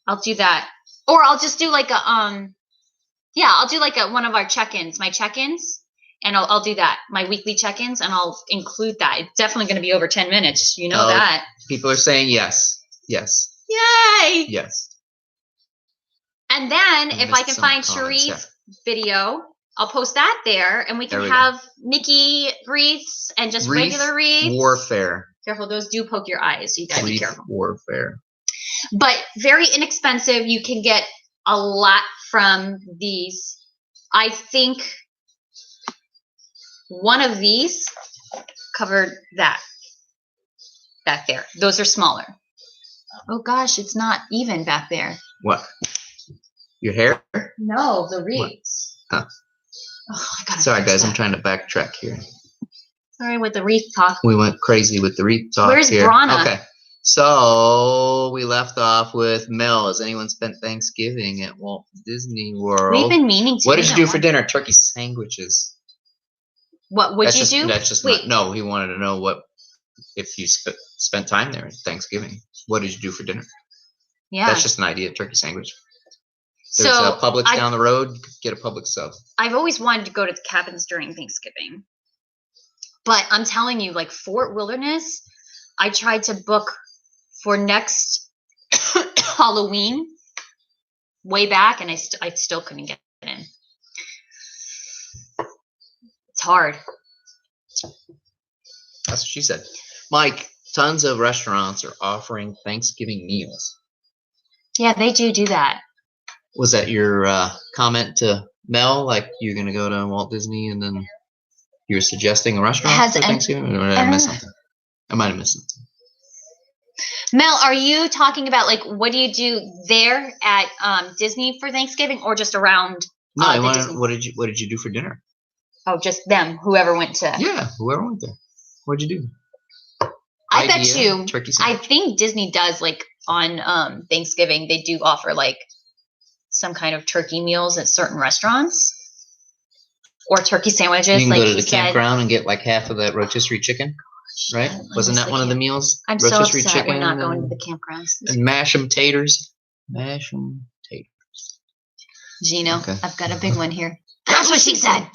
I'll do that. Or I'll just do like a I'll do like one of our check-ins, my check-ins, and I'll do that, my weekly check-ins, and I'll include that. It's definitely going to be over 10 minutes. You know that. People are saying yes. Yes. Yay! Yes. And then if I can find Cherie's video, I'll post that there, and we can have Mickey wreaths and just regular wreaths. Warfare. Careful, those do poke your eyes. So you gotta be careful. Warfare. But very inexpensive. You can get a lot from these. I think one of these covered that back there. Those are smaller. Oh gosh, it's not even back there. What? Your hair? No, the wreaths. Huh. Oh, I gotta Sorry guys, I'm trying to backtrack here. Sorry with the wreath talk. We went crazy with the wreath talk. Where's here. Brana? Okay. So we left off with Mel. Has anyone spent Thanksgiving at Walt Disney World? We've been meaning to. What did you do for dinner? Turkey sandwiches. What would you do? That's just no. He wanted to know if you spent time there at Thanksgiving. What did you do for dinner? Yeah, that's just an idea. Turkey sandwich. There's a Publix down the road. You could get a Publix sub. I've always wanted to go to the cabins during Thanksgiving, but I'm telling you, like Fort Wilderness, I tried to book for next Halloween way back, and I still couldn't get in. It's hard. That's what she said. Mike, tons of restaurants are offering Thanksgiving meals. Yeah, they do that. Was that your comment to Mel? Like you're going to go to Walt Disney and then you were suggesting a restaurant for Thanksgiving? Or did I miss something? I might have missed something. Mel, are you talking about like what do you do there at Disney for Thanksgiving or just around? No, what did you do for dinner? Oh, just them. Whoever went to. Yeah, whoever went there. What'd you do? I bet you. Turkey sandwich. I think Disney does like on Thanksgiving. They do offer like some kind of turkey meals at certain restaurants or turkey sandwiches. You can go to the campground and get like half of that rotisserie chicken, right? Wasn't that one of the meals? I'm rotisserie so upset we're not going to the campgrounds. And mash 'em taters. Mash 'em taters. Gino, okay. I've got a big one here. That's what she said.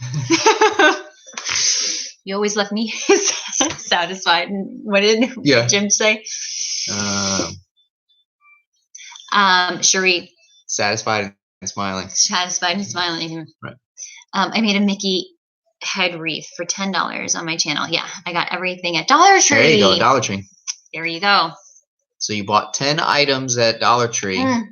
You always left me satisfied. What did Jim say? Cherie. Satisfied and smiling. Satisfied and smiling. Right. I made a Mickey head wreath for $10 on my channel. Yeah, I got everything at Dollar Tree. There you go, Dollar Tree. There you go. So you bought 10 items at Dollar Tree and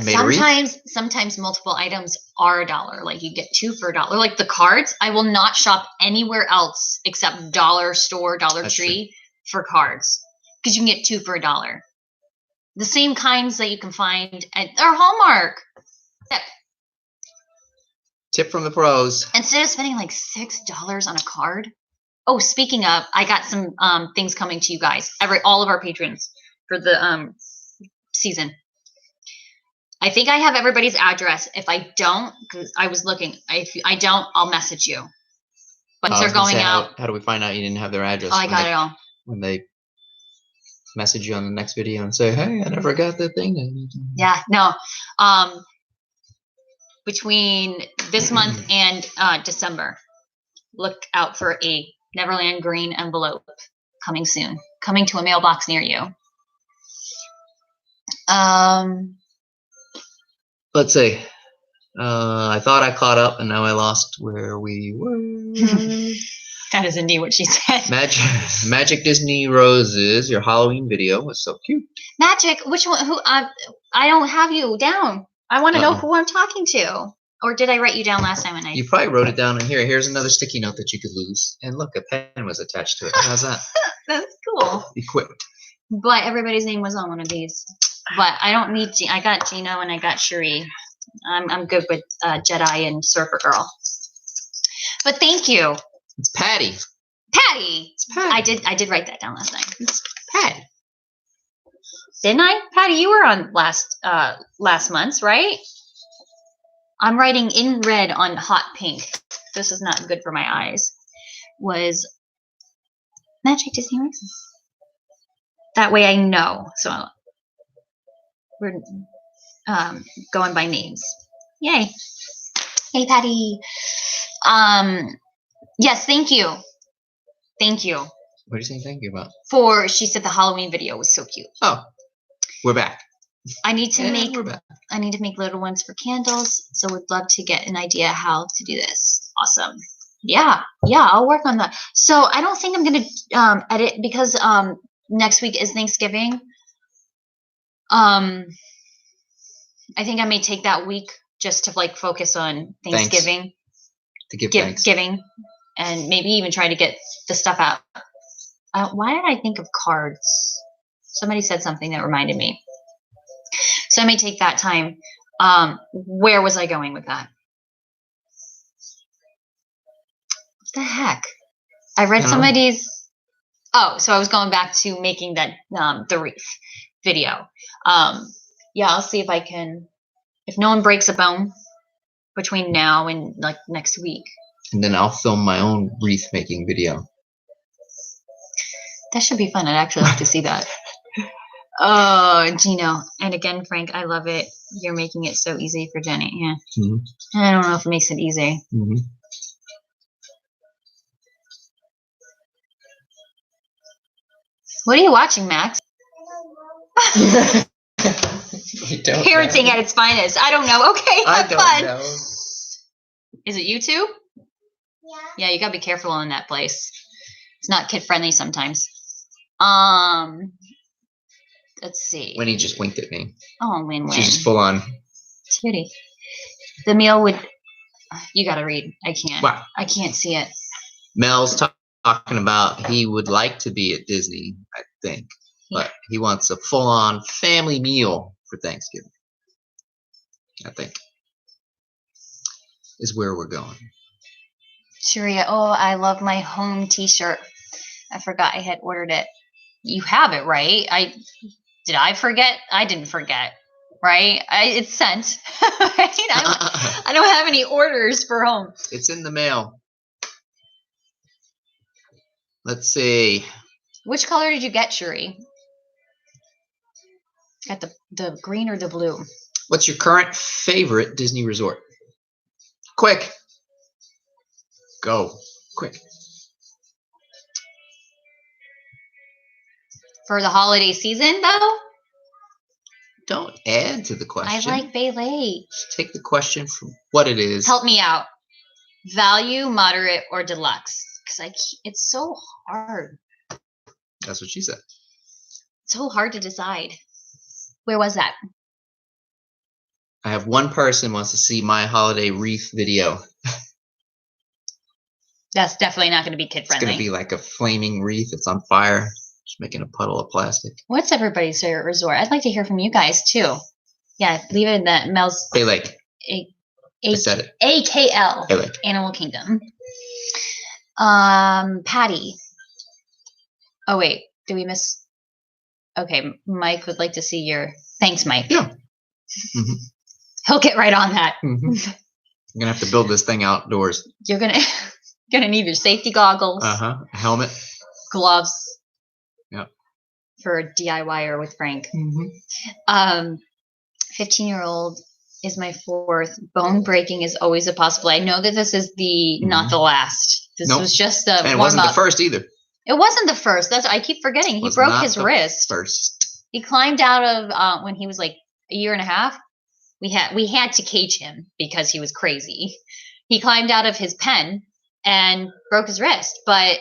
made a wreath? Sometimes multiple items are $1. Like you get 2 for $1. Like the cards, I will not shop anywhere else except Dollar Store, Dollar Tree for cards because you can get 2 for $1. The same kinds that you can find at our Hallmark. Tip from the pros. Instead of spending like $6 on a card. Oh, speaking of, I got some things coming to you guys. All of our patrons for the season. I think I have everybody's address. If I don't, because I was looking, if I don't, I'll message you. But they're going out. How do we find out you didn't have their address? Oh, I got it all. When they message you on the next video and say, hey, I never got that thing. Yeah, no. Between this month and December, look out for a Neverland green envelope coming soon. Coming to a mailbox near you. Let's see. I thought I caught up, and now I lost where we were. That is indeed what she said. Magic Disney Roses. Your Halloween video was so cute. Magic. Which one? Who? I don't have you down. I want to know who I'm talking to. Or did I write you down last time? And You probably wrote it down in here. Here's another sticky note that you could lose. And look, a pen was attached to it. How's that? That's cool. Equipped. But everybody's name was on one of these. But I don't need. I got Gino and I got Cherie. I'm good with Jedi and Surfer Girl. But thank you. It's Patty. Patty. It's Patty. I did write that down last night. It's Patty. Didn't I? Patty, you were on last month's, right? I'm writing in red on hot pink. This is not good for my eyes. Was Magic Disney Roses. That way I know. So we're going by names. Yay. Hey, Patty. Yes, thank you. Thank you. What are you saying thank you about? She said the Halloween video was so cute. Oh, we're back. I need to make little ones for candles, so would love to get an idea how to do this. Awesome. Yeah, I'll work on that. So I don't think I'm gonna edit because next week is Thanksgiving. I think I may take that week just to like focus on Thanksgiving. Thanks. To give thanks. Giving, and maybe even try to get the stuff out. Why did I think of cards? Somebody said something that reminded me. So I may take that time. Where was I going with that? What the heck? I read somebody's. Oh, so I was going back to making that the wreath video. Yeah, I'll see if I can. If no one breaks a bone between now and like next week. And then I'll film my own wreath making video. That should be fun. I'd actually like to see that. Oh, Gino. And again, Frank, I love it. You're making it so easy for Jenny. Yeah. Mm-hmm. I don't know if it makes it easy. Mm-hmm. What are you watching, Max? Parenting at its finest. I don't know. Okay, have fun. Know. Is it YouTube? Yeah, you gotta be careful in that place. It's not kid friendly sometimes. Let's see. Winnie just winked at me. Oh, Win. She's just full on. Cutie. The meal would. You gotta read. I can't. Wow. I can't see it. Mel's talking about he would like to be at Disney, I think, but he wants a full on family meal for Thanksgiving. I think is where we're going. Sharia, I love my home T-shirt. I forgot I had ordered it. You have it, right? Did I forget? I didn't forget, right? It's sent. I don't have any orders for home. It's in the mail. Let's see. Which color did you get, Shuri? Got the green or the blue? What's your current favorite Disney resort? Quick. Go. Quick. For the holiday season, though? Don't add to the question. I like Bay Lake. Just take the question for what it is. Help me out. Value, moderate, or deluxe? Because it's so hard. That's what she said. It's so hard to decide. Where was that? I have one person wants to see my holiday wreath video. That's definitely not going to be kid friendly. It's going to be like a flaming wreath. It's on fire. Just making a puddle of plastic. What's everybody's favorite resort? I'd like to hear from you guys too. Yeah, leave it in the Mel's. Bay Lake. I said it. AKL. Bay Lake. Animal Kingdom. Patty. Oh wait, did we miss? Okay, Mike would like to see your. Thanks, Mike. Yeah. Mm-hmm. He'll get right on that. Mm-hmm. I'm gonna have to build this thing outdoors. You're gonna need your safety goggles. A helmet. Gloves. Yep. For a DIYer with Frank. Mm-hmm. 15-year-old is my fourth. Bone breaking is always a possibility. I know that this is not the last. This was just the and it wasn't the first either. It wasn't the first. I keep forgetting. He broke his wrist. First. He climbed out of when he was like a year and a half. we had to cage him because he was crazy. He climbed out of his pen and broke his wrist, but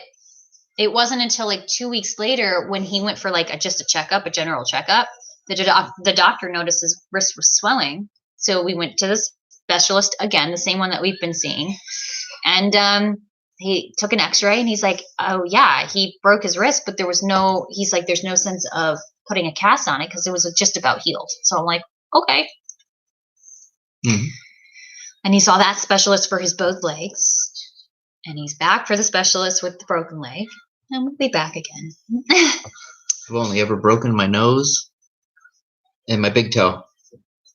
it wasn't until like 2 weeks later when he went for like a general checkup. The doctor noticed his wrist was swelling. So we went to the specialist again, the same one that we've been seeing. And he took an x-ray and he's like, oh yeah, he broke his wrist, but there's no sense of putting a cast on it because it was just about healed. So I'm like, okay. Mm-hmm. And he saw that specialist for his both legs. And he's back for the specialist with the broken leg. And we'll be back again. I've only ever broken my nose and my big toe.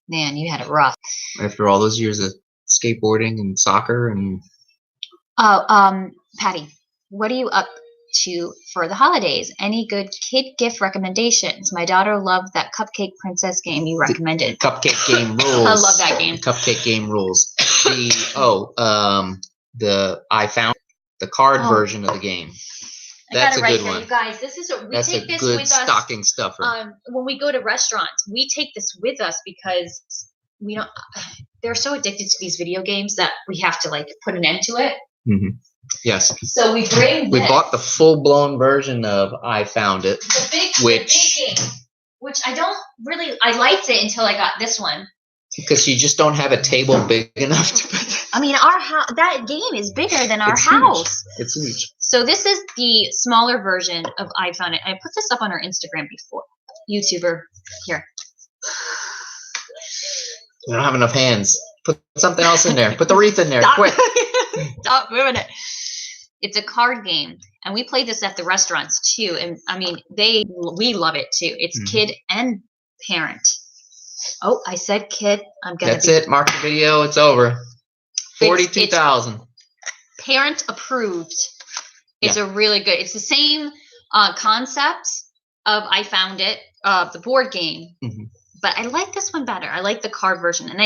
Man, you had it rough. After all those years of skateboarding and soccer and... Oh, Patty, what are you up to for the holidays? Any good kid gift recommendations? My daughter loved that Cupcake Princess game you recommended. The Cupcake Game rules. I love that game. The Cupcake Game rules. I found the card version of the game. That's a good one. You guys, That's a good stocking stuffer. When we go to restaurants, we take this with us because we don't. They're so addicted to these video games that we have to like put an end to it. Mm-hmm. Yes. So we bought the full-blown version of I Found It, the big game, which I liked it until I got this one. Because you just don't have a table big enough to put that. I mean, that game is bigger than our house. It's huge. So this is the smaller version of I Found It. I put this up on our Instagram before. YouTuber, here. We don't have enough hands. Put something else in there. Put the wreath in there, quick. Stop moving it. It's a card game, and we play this at the restaurants too. And I mean, we love it too. It's kid and parent. Oh, I said kid. That's it. Mark the video. It's over. 42,000. Parent approved. It's a really good. It's the same concept of I Found It, the board game, but I like this one better. I like the card version, and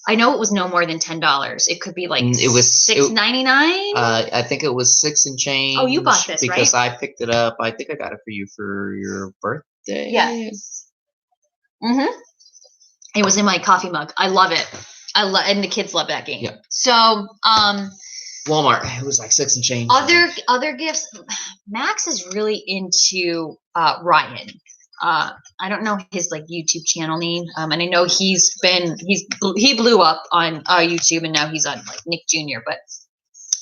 I know it was no more than $10. It could be like it was $6.99. I think it was 6 and change. Oh, you bought this, because right? I picked it up. I think I got it for you for your birthday. Yes. It was in my coffee mug. I love it. And the kids love that game. Yeah. So, Walmart. It was like 6 and change. Other gifts. Max is really into Ryan. I don't know his like YouTube channel name, and I know he blew up on YouTube, and now he's on like Nick Jr. But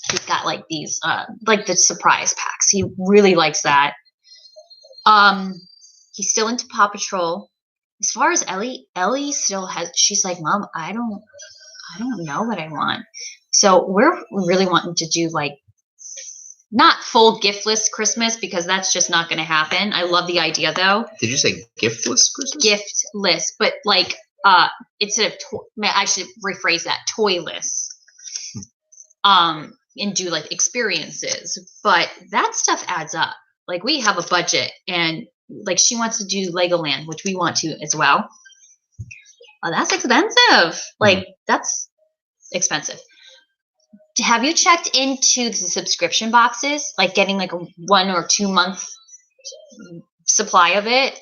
he's got like these like the surprise packs. He really likes that. He's still into Paw Patrol. As far as Ellie still has. She's like, Mom, I don't know what I want. So we're really wanting to do like. Not full giftless Christmas because that's just not going to happen. I love the idea though. Did you say giftless Christmas? Giftless, but like instead of I should rephrase that, toyless. And do like experiences, but that stuff adds up. Like we have a budget, and like she wants to do Legoland, which we want to as well. Oh, that's expensive. Like that's expensive. Have you checked into the subscription boxes, like getting like a 1 or 2 month supply of it,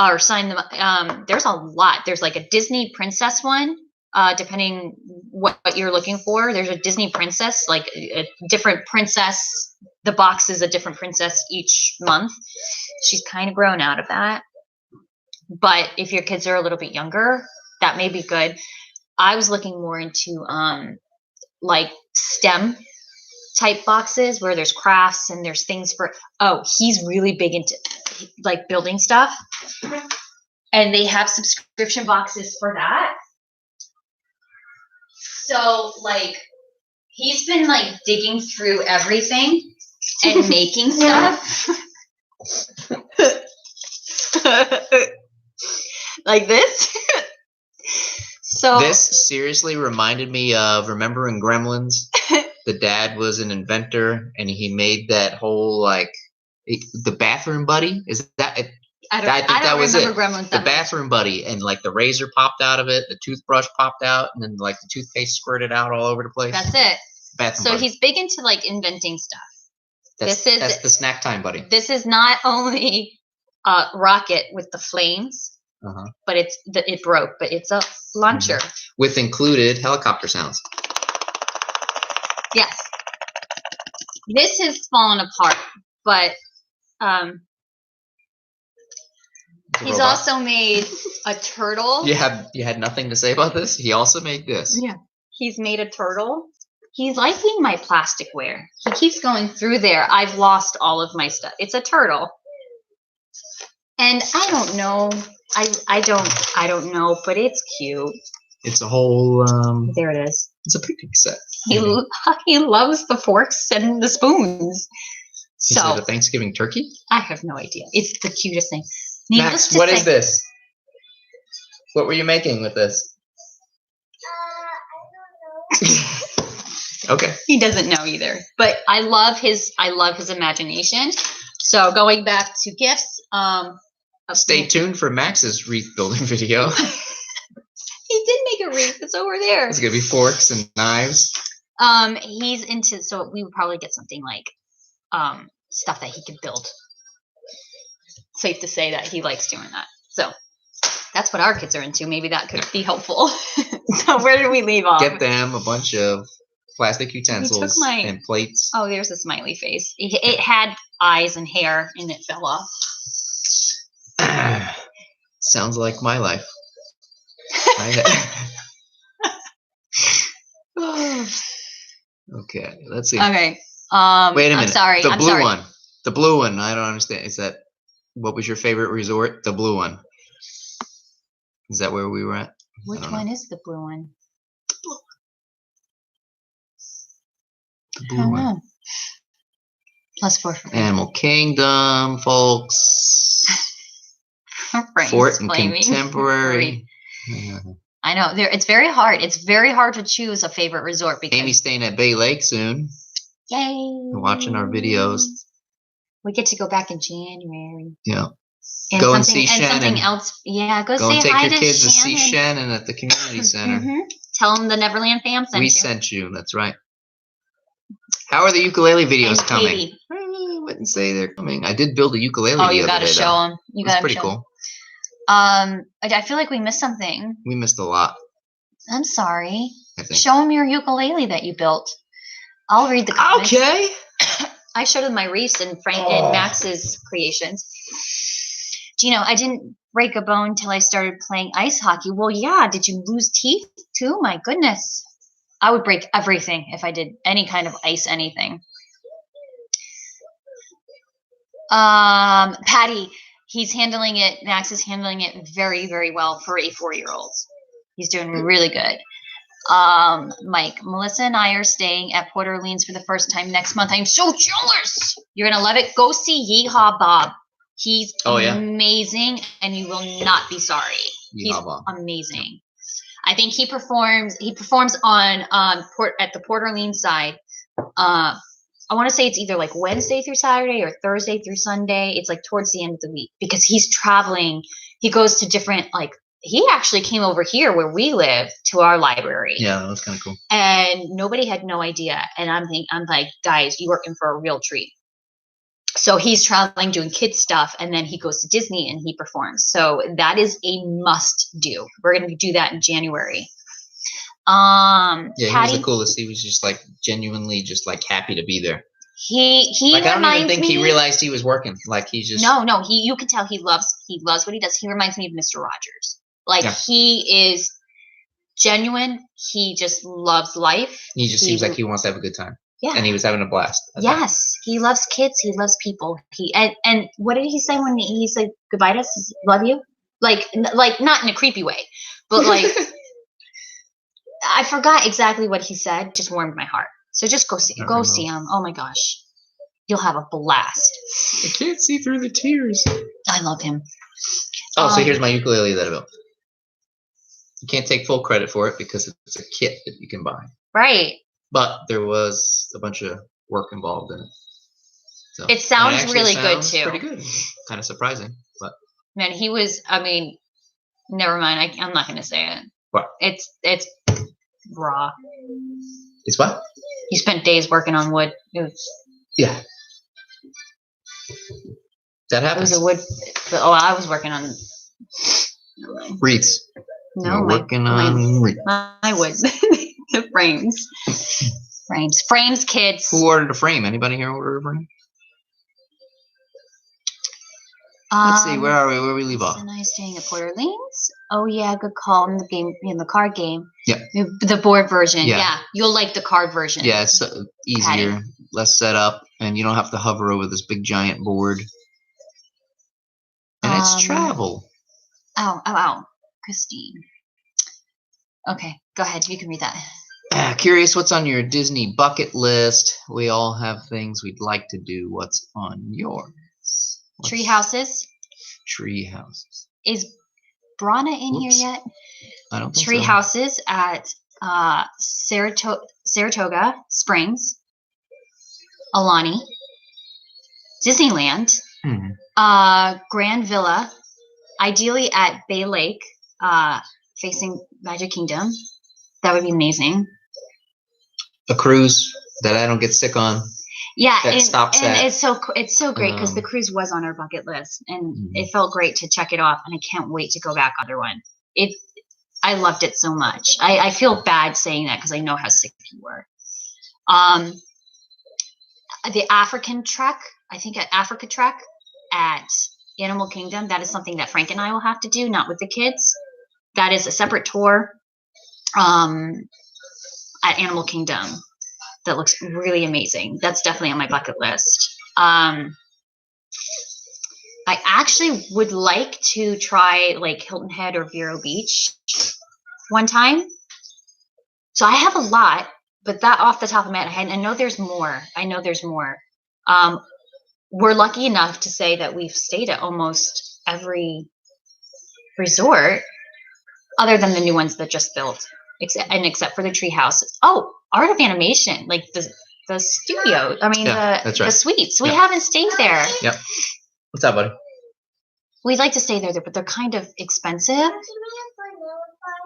or sign them? There's a lot. There's like a Disney princess one, depending what you're looking for. There's a Disney princess, like a different princess. The box is a different princess each month. She's kind of grown out of that. But if your kids are a little bit younger, that may be good. I was looking more into like STEM type boxes where there's crafts and there's things for. Oh, he's really big into like building stuff, and they have subscription boxes for that. So like he's been like digging through everything and making stuff like this. So this seriously reminded me of, remember in Gremlins, the dad was an inventor and he made that whole like the bathroom buddy. Is that it? I think that was it. Gremlins the bathroom buddy, and like the razor popped out of it, the toothbrush popped out, and then like the toothpaste squirted out all over the place. That's it. Bathroom so buddy. He's big into like inventing stuff. That's the snack time buddy. This is not only Rocket with the flames. but it broke. But it's a launcher with included helicopter sounds. Yes, this has fallen apart, but he's also made a turtle. You had nothing to say about this? He also made this. Yeah, he's made a turtle. He's liking my plasticware. He keeps going through there. I've lost all of my stuff. It's a turtle. And I don't know. I don't know, but it's cute. It's a whole there it is. It's a picnic set. He loves the forks and the spoons. Is it a Thanksgiving turkey? I have no idea. It's the cutest thing. Max, what is this? What were you making with this? I don't know. Okay. He doesn't know either. But I love his imagination. So going back to gifts, stay tuned for Max's wreath building video. He did make a wreath. It's over there. It's gonna be forks and knives. He's into, so we would probably get something like stuff that he could build. Safe to say that he likes doing that. So that's what our kids are into. Maybe that could be helpful. So where did we leave off? Get them a bunch of plastic utensils and plates. Oh, there's a smiley face. It had eyes and hair, and it fell off. Sounds like my life. Okay, let's see. Okay. Wait a minute. I'm sorry. The blue one. The blue one. I don't understand. Is that what was your favorite resort? The blue one. Is that where we were at? Which one is the blue one? The blue one. +4 for Animal Kingdom, folks. Fort and Contemporary. I know. It's very hard. It's very hard to choose a favorite resort because Amy's staying at Bay Lake soon. Yay! Watching our videos. We get to go back in January. Yeah. And go and see Shannon. Something else. Yeah, go say and take hi your to kids Shannon. to see Shannon at the community center. Tell them the Neverland fam sent you. We sent you. That's right. How are the ukulele videos coming? Katie. I wouldn't say they're coming. I did build a ukulele. Oh, you got to show them. That's pretty cool. I feel like we missed something. We missed a lot. I'm sorry. Show them your ukulele that you built. I'll read the comments. Okay. I showed them my reefs and and Max's creations. Do you know, I didn't break a bone until I started playing ice hockey. Well, yeah. Did you lose teeth too? My goodness. I would break everything if I did any kind of ice anything. Patty, he's handling it. Max is handling it very, very well for a 4-year-old. He's doing really good. Mike, Melissa and I are staying at Port Orleans for the first time next month. I'm so jealous. You're going to love it. Go see Yeehaw Bob. He's amazing, and you will not be sorry. He's amazing. I think he performs on at the Port Orleans side. I want to say it's either like Wednesday through Saturday or Thursday through Sunday. It's like towards the end of the week because he's traveling. He goes to different, like, he actually came over here where we live to our library. Yeah, that was kind of cool. And nobody had no idea. And I'm like, guys, you are in for a real treat. So he's traveling, doing kids stuff, and then he goes to Disney and he performs. So that is a must do. We're going to do that in January. Yeah, he was the coolest. He was just like genuinely just like happy to be there. He like, I don't even think he realized he was working. Like he's just no. You can tell he loves what he does. He reminds me of Mr. Rogers. Like he is genuine. He just loves life. He just seems like he wants to have a good time. Yeah, and he was having a blast. Yes, he loves kids. He loves people. And what did he say when he said goodbye to us? Love you, like not in a creepy way, but like. I forgot exactly what he said. Just warmed my heart. So just go see him. Oh my gosh, you'll have a blast. I can't see through the tears. I love him. Oh, so here's my ukulele that I built. You can't take full credit for it because it's a kit that you can buy. Right. But there was a bunch of work involved in it. So it sounds really good too. Pretty good. Kind of surprising, but man, he was. I mean, never mind. I'm not going to say it. What? It's raw. It's what? He spent days working on wood. Yeah. That happens. It was a wood. I was working on Wreaths. No, We're working on wreaths. my wood. The frames. Frames, kids. Who ordered a frame? Anybody here ordered a frame? Let's see, where are we? Where we leave off? So nice staying at Porter Lanes. Oh yeah, good call in the game, in the card game. Yeah. The board version. Yeah. Yeah. You'll like the card version. Yeah, it's easier, Patty. less setup, and you don't have to hover over this big giant board. And it's travel. Ow. Christine. Okay, go ahead. You can read that. Curious what's on your Disney bucket list. We all have things we'd like to do. What's on yours? Tree houses. Tree houses. Is Brana in here yet? I don't think Tree so. houses at Saratoga Springs, Alani, Disneyland, Grand Villa, ideally at Bay Lake, facing Magic Kingdom. That would be amazing. A cruise that I don't get sick on. Yeah, and it's so great because the cruise was on our bucket list, and it felt great to check it off, and I can't wait to go back on another one. I loved it so much. I feel bad saying that because I know how sick you were. The African Trek, I think at Africa Trek at Animal Kingdom, that is something that Frank and I will have to do, not with the kids. That is a separate tour at Animal Kingdom. That looks really amazing. That's definitely on my bucket list. I actually would like to try like Hilton Head or Vero Beach one time. So I have a lot, but that off the top of my head, I know there's more. We're lucky enough to say that we've stayed at almost every resort, other than the new ones that just built, except for the tree houses. Oh, Art of Animation, like the studio. I mean, that's right. The suites. We haven't stayed there. Yep. What's up, buddy? We'd like to stay there, but they're kind of expensive.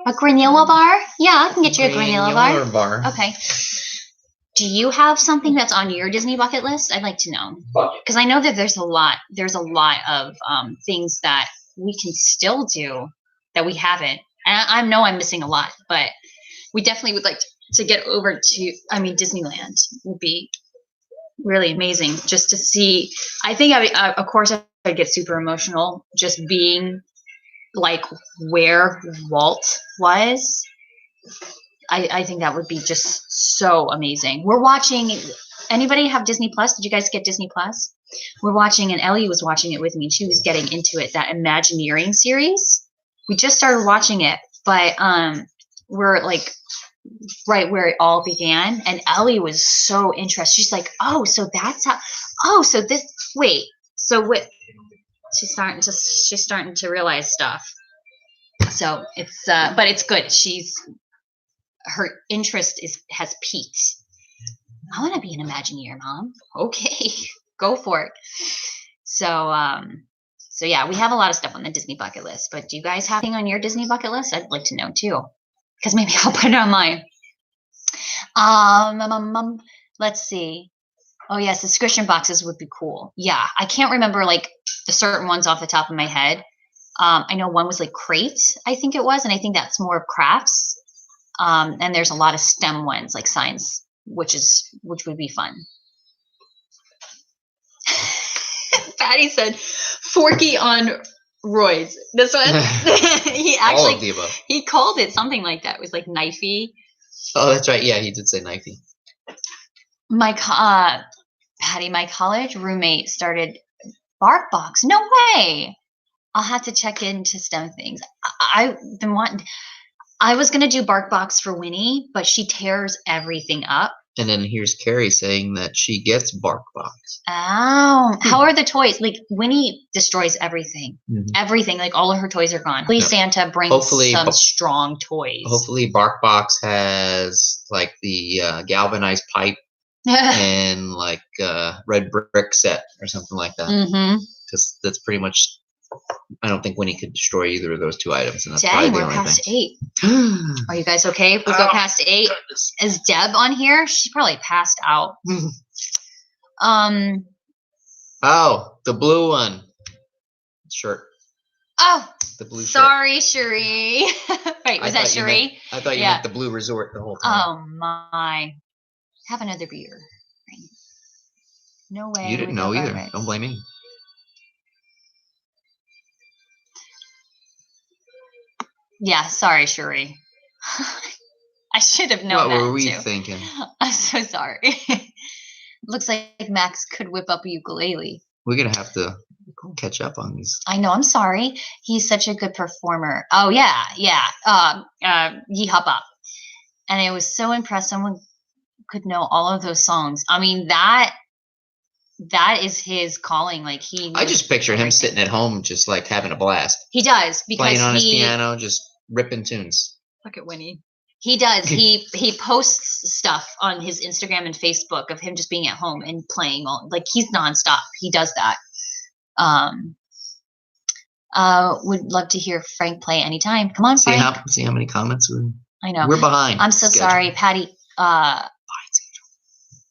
A granola bar? Yeah, I can get you a granola bar. Okay. Do you have something that's on your Disney bucket list? I'd like to know, because I know that there's a lot of things that we can still do that we haven't. And I know I'm missing a lot, but we definitely would like to get over to. I mean, Disneyland would be really amazing just to see. I think of course I'd get super emotional just being like where Walt was. I think that would be just so amazing. We're watching. Anybody have Disney Plus? Did you guys get Disney Plus? We're watching, and Ellie was watching it with me. And she was getting into it. That Imagineering series. We just started watching it, but we're like right where it all began. And Ellie was so interested. She's like, "Oh, so that's how. Oh, so this. Wait. So what?" She's starting to realize stuff. So it's but it's good. Her interest has peaked. I want to be an Imagineer, Mom. Okay, go for it. So yeah, we have a lot of stuff on the Disney bucket list. But do you guys have anything on your Disney bucket list? I'd like to know too, because maybe I'll put it on mine. Let's see. Oh yeah, subscription boxes would be cool. Yeah, I can't remember like the certain ones off the top of my head. I know one was like Crate, I think it was, and I think that's more of crafts. And there's a lot of STEM ones like science, which would be fun. Patty said, "Forky on roids." This one, he actually all of the above. He called it something like that. It was like knifey. Oh, that's right. Yeah, he did say knifey. Patty, my college roommate started BarkBox. No way. I'll have to check into STEM things. I've been wanting. I was going to do BarkBox for Winnie, but she tears everything up. And then here's Carrie saying that she gets BarkBox. Oh, how are the toys? Like Winnie destroys everything. Mm-hmm. Everything, like all of her toys are gone. Hopefully Santa brings some strong toys. Hopefully BarkBox has like the galvanized pipe and like red brick set or something like that. Because that's pretty much. I don't think Winnie could destroy either of those two items, and that's probably the only past thing. 8. Are you guys okay if we go past 8? Goodness. Is Deb on here? She's probably passed out. Oh, the blue one. Shirt. Oh, The blue ship. sorry, Cherie. Wait, was that Cherie? I thought you meant the blue resort the whole time. Oh my. Have another beer. No way. You didn't know either. Don't blame me. Yeah, sorry, Cherie. I should have known that What were we too. thinking? I'm so sorry. Looks like Max could whip up a ukulele. We're going to have to catch up on these. I know, I'm sorry. He's such a good performer. Oh, yeah. Yee Hop Up. And I was so impressed someone could know all of those songs. I mean, that is his calling. Like I just picture him sitting at home just like having a blast. He does, because playing on his piano, just ripping tunes. Look at Winnie. He does. He posts stuff on his Instagram and Facebook of him just being at home and playing like he's nonstop. He does that. Would love to hear Frank play anytime. Come on, Frank. See how many comments I know. We're behind. I'm so sorry, Patty.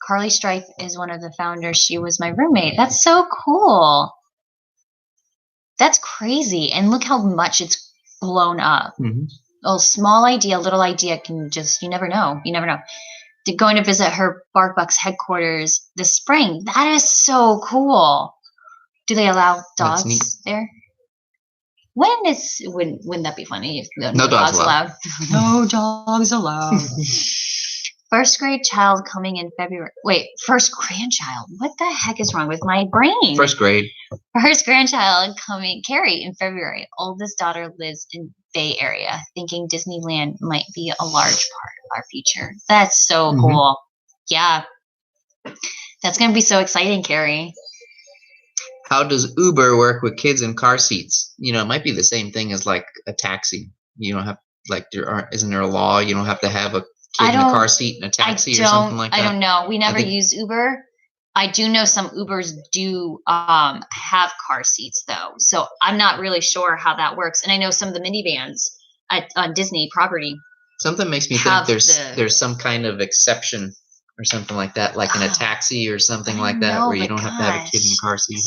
Carly Stripe is one of the founders. She was my roommate. That's so cool. That's crazy. And look how much it's blown up. Mm-hmm. A little idea can just, you never know. You never know. Going to visit her BarkBucks headquarters this spring. That is so cool. Do they allow dogs there? Wouldn't that be funny? If no dogs allowed. No dogs allowed. First grade child coming in February. Wait, first grandchild. What the heck is wrong with my brain? First grade. First grandchild coming, Carrie, in February. Oldest daughter lives in Bay Area, thinking Disneyland might be a large part of our future. That's so cool. Yeah. That's going to be so exciting, Carrie. How does Uber work with kids in car seats? You know, it might be the same thing as like a taxi. You don't have, like, isn't there a law? You don't have to have a kid in a car seat in a taxi or something like that? I don't know. We never use Uber. I do know some Ubers do have car seats, though. So I'm not really sure how that works. And I know some of the minivans on Disney property. Something makes me think there's some kind of exception or something like that, like in a taxi or something like that, where you don't have to have a kid in the car seat.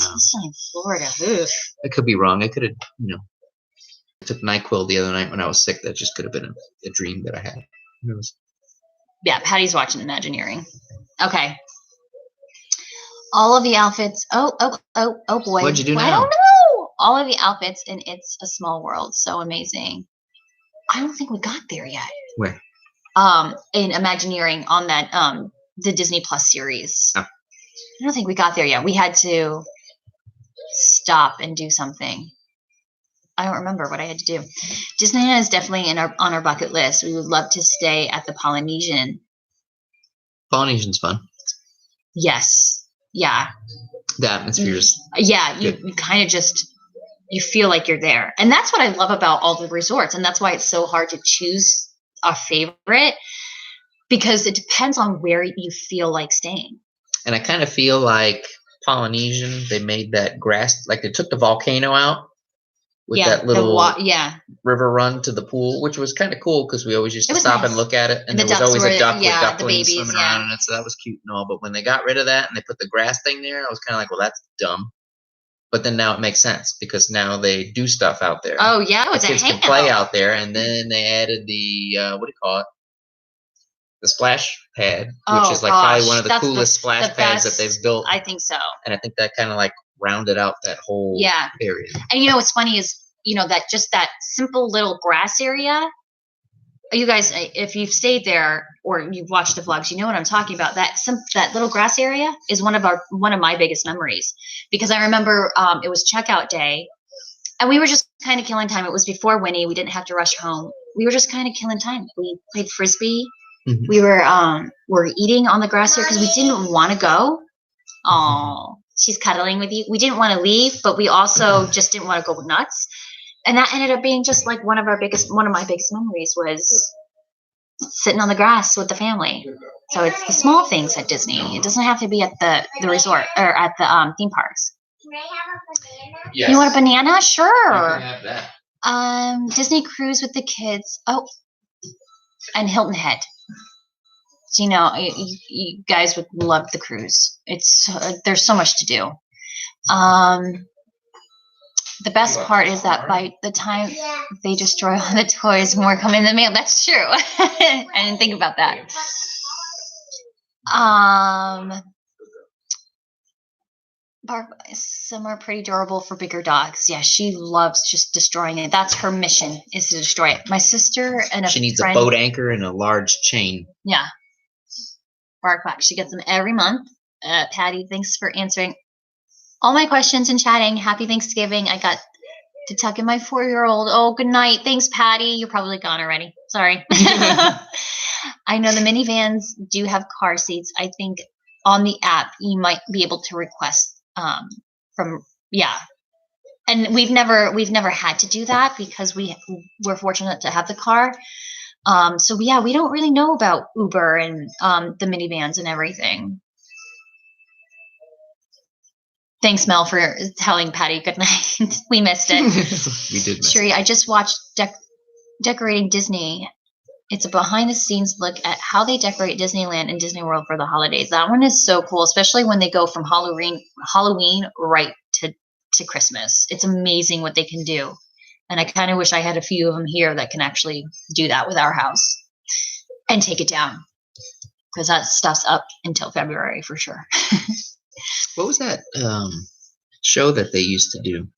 In Florida. Ugh. I could be wrong. I could have, I took NyQuil the other night when I was sick. That just could have been a dream that I had. Who knows? Yeah, Patty's watching Imagineering. Okay. All of the outfits. Oh boy. What'd you do now? I don't know. All of the outfits in It's a Small World. So amazing. I don't think we got there yet. Where? In Imagineering on that the Disney Plus series. Oh. I don't think we got there yet. We had to stop and do something. I don't remember what I had to do. Disneyland is definitely on our bucket list. We would love to stay at the Polynesian. Polynesian's fun. Yes. Yeah. The atmosphere's yeah, you kind of just you feel like you're there. And that's what I love about all the resorts. And that's why it's so hard to choose a favorite, because it depends on where you feel like staying. And I kind of feel like Polynesian, they made that grass, like they took the volcano out with that little river run to the pool, which was kind of cool because we always used to stop and look at it. And there was always a duck with ducklings swimming around in it. So that was cute and all. But when they got rid of that and they put the grass thing there, I was kind of like, well, that's dumb. But then now it makes sense because now they do stuff out there. Oh, yeah. The kids can play out there. And then they added the, what do you call it? The splash pad, which is like probably one of the coolest splash pads that they've built. I think so. And I think that kind of like rounded out that whole area. And what's funny is, that just that simple little grass area. You guys, if you've stayed there or you've watched the vlogs, you know what I'm talking about. That little grass area is one of my biggest memories, because I remember it was checkout day, and we were just kind of killing time. It was before Winnie. We didn't have to rush home. We were just kind of killing time. We played frisbee. Mm-hmm. We were eating on the grass here because we didn't want to go. Oh, she's cuddling with you. We didn't want to leave, but we also just didn't want to go nuts. And that ended up being just like one of my biggest memories was sitting on the grass with the family. So it's the small things at Disney. It doesn't have to be at the resort or at the theme parks. Can I have a banana? Yes. You want a banana? Sure. You can have that. Disney cruise with the kids. Oh, and Hilton Head. So, you guys would love the cruise. There's so much to do. The best part is that by the time they destroy all the toys, more come in the mail. That's true. I didn't think about that. Some are pretty durable for bigger dogs. Yeah, she loves just destroying it. That's her mission, is to destroy it. My sister and She needs friend, a boat anchor and a large chain. Yeah. Bark Back. She gets them every month. Patty, thanks for answering all my questions and chatting. Happy Thanksgiving. I got to tuck in my 4-year-old. Oh, good night. Thanks, Patty. You're probably gone already. Sorry. I know the minivans do have car seats. I think on the app you might be able to request and we've never had to do that because we're fortunate to have the car. So yeah, we don't really know about Uber and the minivans and everything. Thanks, Mel, for telling Patty good night. We missed it. We did miss Sherry, it. I just watched Decorating Disney. It's a behind-the-scenes look at how they decorate Disneyland and Disney World for the holidays. That one is so cool, especially when they go from Halloween right to Christmas. It's amazing what they can do. And I kind of wish I had a few of them here that can actually do that with our house and take it down, because that stuff's up until February for sure. What was that show that they used to do?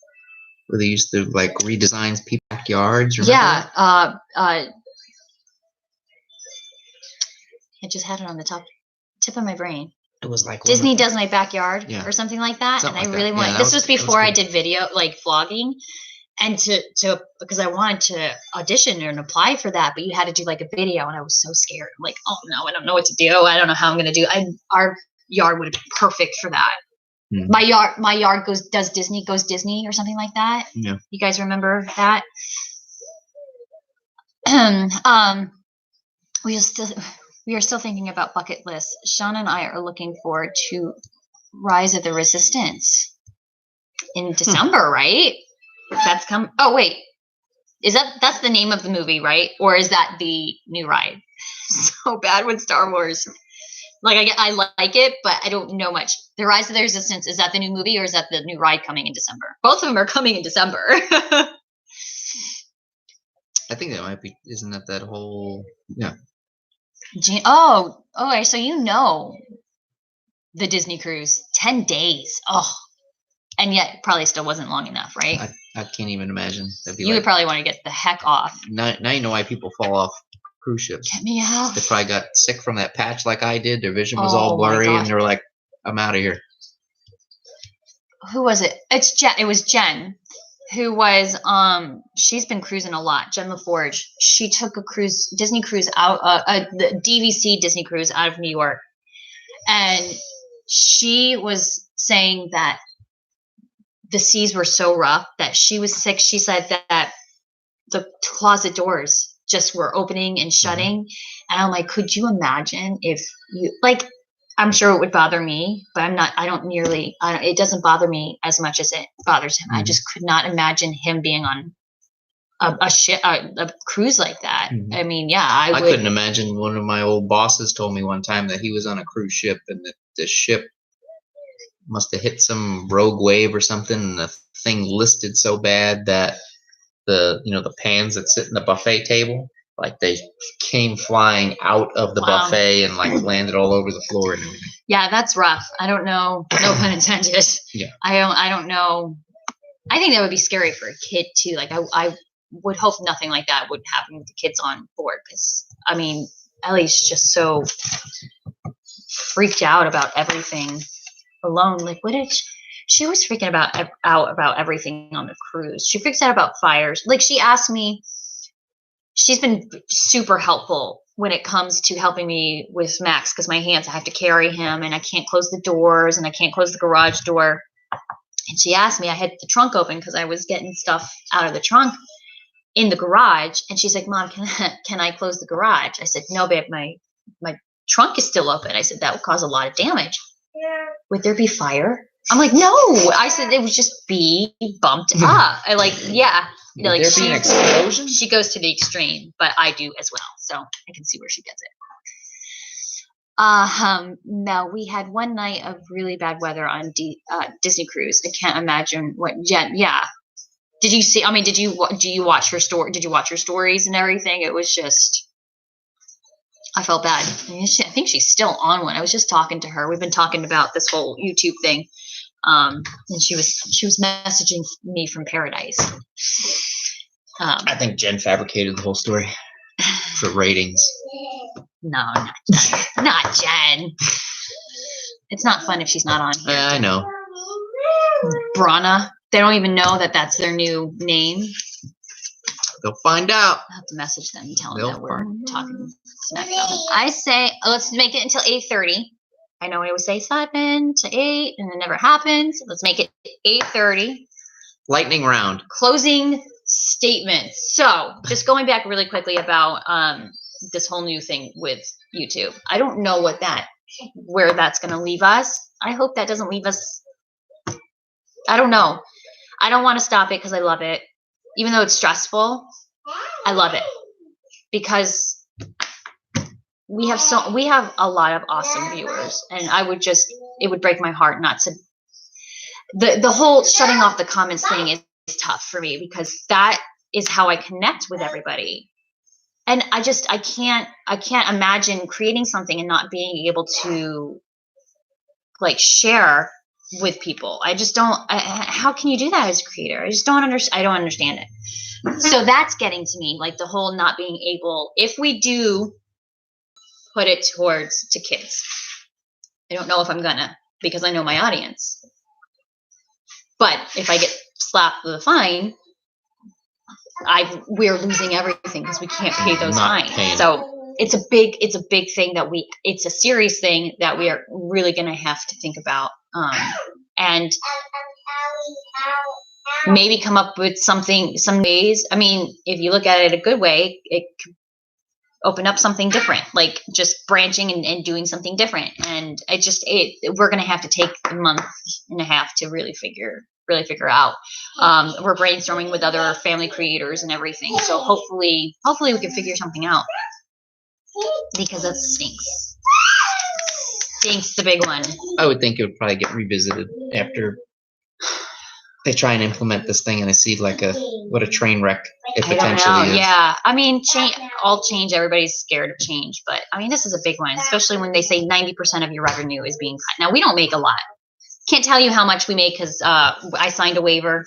Where they used to like redesign people's backyards? Remember that? I just had it on the tip of my brain. It was like Disney Does My Backyard or something like that. Something and I like really that. wanted. Yeah, this was before I cool. did video, like vlogging, and to because I wanted to audition and apply for that, but you had to do like a video, and I was so scared. I'm like, oh no, I don't know what to do. I don't know how I'm going to do. Our yard would have been perfect for that. Mm-hmm. My yard goes Disney or something like that. Yeah. You guys remember that? We are still thinking about bucket lists. Sean and I are looking forward to Rise of the Resistance in December, right? That's come. Oh wait, that's the name of the movie, right? Or is that the new ride? So bad with Star Wars. Like I like it, but I don't know much. The Rise of the Resistance, is that the new movie or is that the new ride coming in December? Both of them are coming in December. I think that might be. Isn't that whole? Yeah. Okay, so you know the Disney cruise, 10 days. Oh, and yet probably still wasn't long enough, right? I can't even imagine. You would probably want to get the heck off. Now you know why people fall off cruise ships. Get me out. They probably got sick from that patch like I did. Their vision was all blurry, and they were like, I'm out of here. Who was it? It was Jen. Who was she's been cruising a lot. Jen LaForge. She took a Disney cruise out, the DVC Disney cruise out of New York, and she was saying that the seas were so rough that she was sick. She said that the closet doors just were opening and shutting, and I'm like, could you imagine if you like? I'm sure it would bother me, but it doesn't bother me as much as it bothers him. I just could not imagine him being on a ship, a cruise like that. I mean, yeah, I couldn't imagine. One of my old bosses told me one time that he was on a cruise ship and that the ship must have hit some rogue wave or something, and the thing listed so bad that the pans that sit in the buffet table, like they came flying out of the buffet and like landed all over the floor and everything. Yeah, that's rough. I don't know. No pun intended. Yeah. I don't know. I think that would be scary for a kid too. Like I would hope nothing like that would happen with the kids on board, because I mean, Ellie's just so freaked out about everything alone. Like she was freaking out about everything on the cruise. She freaks out about fires. Like she asked me. She's been super helpful when it comes to helping me with Max, because my hands, I have to carry him and I can't close the doors and I can't close the garage door. And she asked me, I had the trunk open because I was getting stuff out of the trunk in the garage. And she's like, Mom, can I close the garage? I said, no, babe, my trunk is still open. I said, that would cause a lot of damage. Yeah. Would there be fire? I'm like, no. I said, it would just be bumped up. Yeah. Would there be an explosion? She goes to the extreme, but I do as well. So I can see where she gets it. No, we had one night of really bad weather on Disney cruise. I can't imagine what Jen. Yeah, Did you see? I mean, do you watch her story? Did you watch her stories and everything? It was just, I felt bad. I think she's still on one. I was just talking to her. We've been talking about this whole YouTube thing, and she was messaging me from paradise. I think Jen fabricated the whole story for ratings. No, not Jen. It's not fun if she's not on here. Yeah, I know. Brana. They don't even know that that's their new name. They'll find out. I'll have to message them and tell them that we're talking smack about them. I say, let's make it until 8:30. I know I always say 7 to 8, and it never happens. Let's make it 8:30. Lightning round. Closing statements. So, just going back really quickly about this whole new thing with YouTube. I don't know where that's going to leave us. I hope that doesn't leave us. I don't know. I don't want to stop it because I love it. Even though it's stressful, I love it because we have a lot of awesome viewers, and it would break my heart not to. The whole shutting off the comments thing is tough for me because that is how I connect with everybody. And I can't imagine creating something and not being able to like share with people. I just don't. How can you do that as a creator? I just don't understand. I don't understand it. So that's getting to me, like the whole not being able. If we do put it to kids, I don't know if I'm gonna because I know my audience. But if I get slapped with a fine, we're losing everything because we can't pay those fines. So it's a big thing it's a serious thing that we are really going to have to think about, and maybe come up with some ways. I mean, if you look at it a good way, it could open up something different, like just branching and doing something different. And we're going to have to take a month and a half to really figure out. We're brainstorming with other family creators and everything. So hopefully we can figure something out because that stinks. Stinks the big one. I would think it would probably get revisited after they try and implement this thing and they see what a train wreck it potentially is. Yeah. I mean, change, everybody's scared of change, but I mean, this is a big one, especially when they say 90% of your revenue is being cut. Now, we don't make a lot. Can't tell you how much we make because I signed a waiver.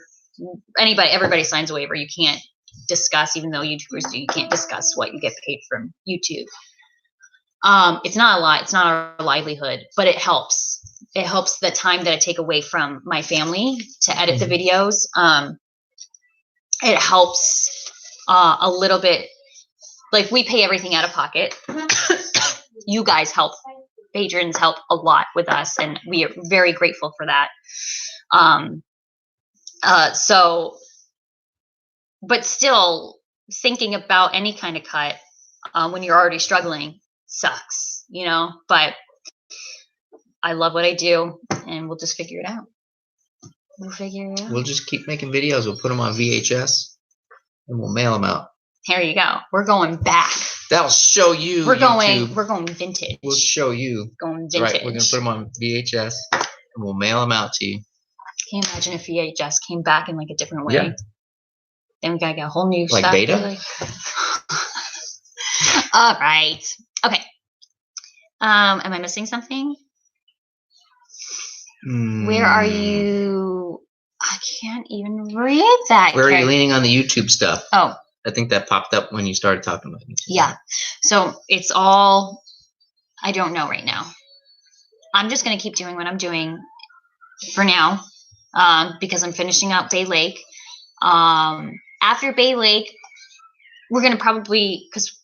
Everybody signs a waiver. You can't discuss, even though YouTubers do, you can't discuss what you get paid from YouTube. It's not a lot. It's not our livelihood, but it helps. It helps the time that I take away from my family to edit the videos. It helps a little bit. Like, we pay everything out of pocket. You guys help. Patrons help a lot with us, and we are very grateful for that. But still, thinking about any kind of cut when you're already struggling sucks, but I love what I do, and we'll just figure it out. We'll just keep making videos. We'll put them on VHS, and we'll mail them out. Here you go. We're going back. That'll show you. We're going vintage. We'll show you. Going vintage. Right, we're gonna put them on VHS, and we'll mail them out to you. Can you imagine if VHS came back in like a different way? Yeah. Then we gotta get a whole new like stuff. beta. All right. Okay. Am I missing something? Where are you? I can't even read that. Where are you leaning on the YouTube stuff? Oh. I think that popped up when you started talking about YouTube. Yeah. So it's all, I don't know right now. I'm just going to keep doing what I'm doing for now because I'm finishing up Bay Lake. After Bay Lake, we're going to probably, because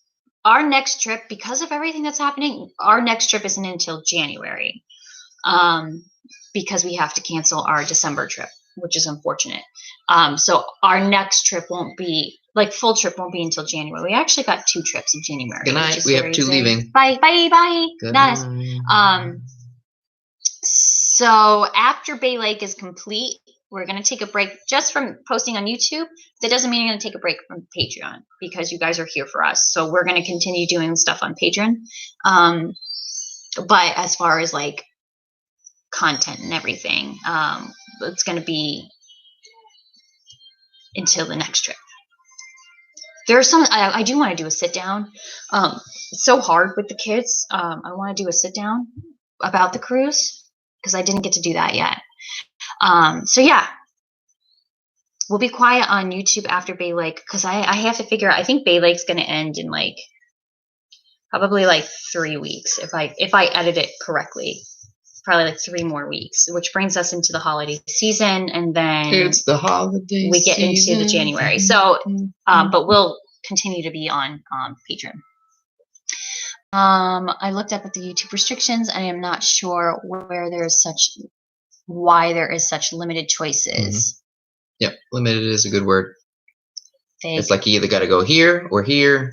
our next trip, because of everything that's happening, our next trip isn't until January because we have to cancel our December trip, which is unfortunate. So our next trip won't be, full trip won't be until January. We actually got 2 trips in January. Good night. We have 2 leaving. Bye. Good night. So after Bay Lake is complete, we're going to take a break just from posting on YouTube. That doesn't mean I'm going to take a break from Patreon because you guys are here for us. So we're going to continue doing stuff on Patreon. But as far as content and everything, it's going to be until the next trip. There are some, I do want to do a sit down. It's so hard with the kids. I want to do a sit down about the cruise because I didn't get to do that yet. So yeah, we'll be quiet on YouTube after Bay Lake because I have to figure out, I think Bay Lake's going to end in like, probably like 3 weeks if I edit it correctly. Probably like 3 more weeks, which brings us into the holiday season, and then it's the holiday we get season. into the January. So, but we'll continue to be on Patreon. I looked up at the YouTube restrictions. I am not sure why there is such limited choices. Yep, limited is a good word. Fake. It's like you either got to go here or here,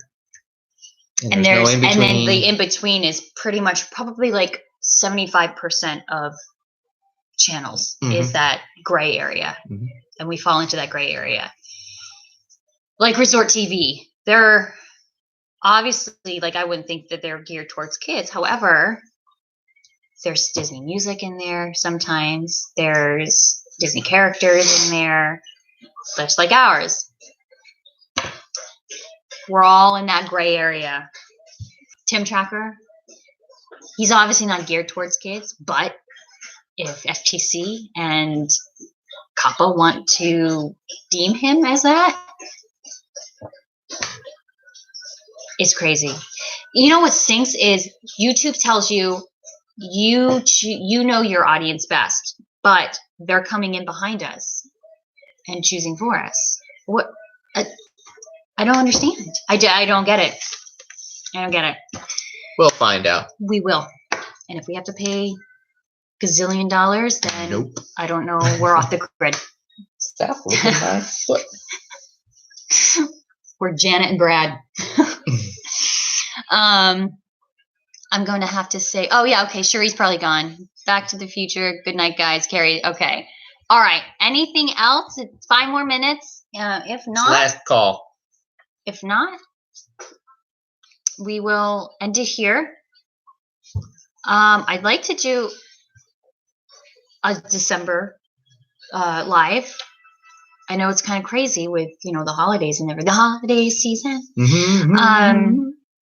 and there's no in between. And then the in between is pretty much probably like 75% of channels is that gray area, and we fall into that gray area. Like Resort TV, they're obviously, like, I wouldn't think that they're geared towards kids. However, there's Disney music in there sometimes. There's Disney characters in there, just like ours. We're all in that gray area. Tim Tracker, he's obviously not geared towards kids, but if FTC and COPPA want to deem him as that, it's crazy. You know what stinks is YouTube tells you you know your audience best, but they're coming in behind us and choosing for us. What? I don't understand. I don't get it. I don't get it. We'll find out. We will. And if we have to pay gazillion dollars, then nope. I don't know. We're off the grid. Stop looking at my foot. We're Janet and Brad. I'm going to have to say, oh yeah, okay, Cherie's probably gone. Back to the Future. Good night, guys. Carrie, okay. All right. Anything else? It's 5 more minutes. If not, last call. If not, we will end it here. I'd like to do a December live. I know it's kind of crazy with, you know, the holidays and everything. The holiday season.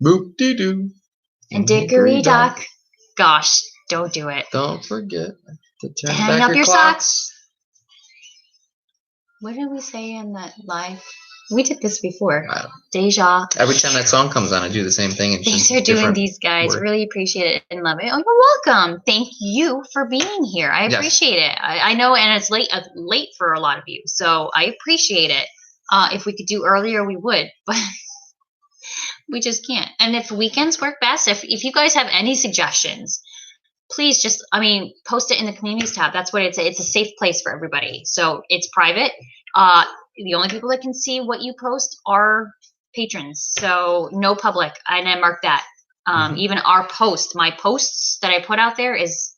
Boop-de-doo. And dickory dock. Gosh, don't do it. Don't forget to turn hang back up your clocks. socks. What did we say in that live? We did this before. Deja. Every time that song comes on, I do the same thing. And Thanks for doing these, guys. Word. Really appreciate it and love it. Oh, you're welcome. Thank you for being here. I appreciate it. I know, and it's late for a lot of you, so I appreciate it. If we could do earlier, we would, but we just can't. And if weekends work best, if you guys have any suggestions, please just, post it in the communities tab. That's what it's a safe place for everybody. So it's private. The only people that can see what you post are patrons. So no public. And I mark that. Even my posts that I put out there is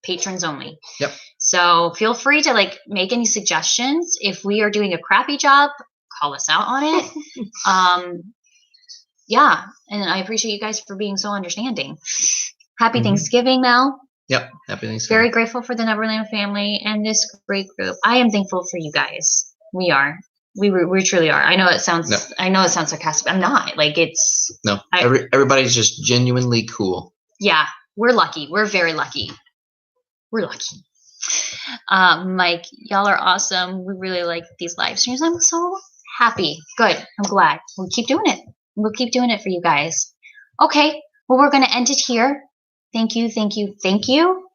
patrons only. Yep. So feel free to make any suggestions. If we are doing a crappy job, call us out on it. Yeah. And I appreciate you guys for being so understanding. Happy Thanksgiving, Mel. Yep. Happy Thanksgiving. Very grateful for the Neverland family and this great group. I am thankful for you guys. We are. We truly are. I know it sounds. No. I know it sounds sarcastic. I'm not. It's. No. Everybody's just genuinely cool. Yeah, we're lucky. We're very lucky. We're lucky. Mike, y'all are awesome. We really like these live streams. I'm so happy. Good. I'm glad. We'll keep doing it. We'll keep doing it for you guys. Okay. Well, we're going to end it here. Thank you. Thank you. Thank you.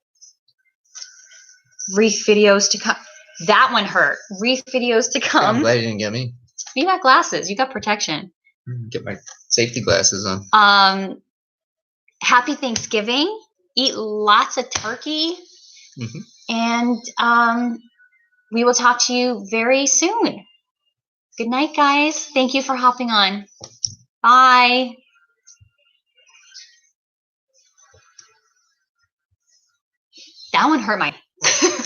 Reef videos to come. That one hurt. Reef videos to come. I'm glad you didn't get me. You got glasses. You got protection. Get my safety glasses on. Happy Thanksgiving. Eat lots of turkey. And we will talk to you very soon. Good night, guys. Thank you for hopping on. Bye. That one hurt my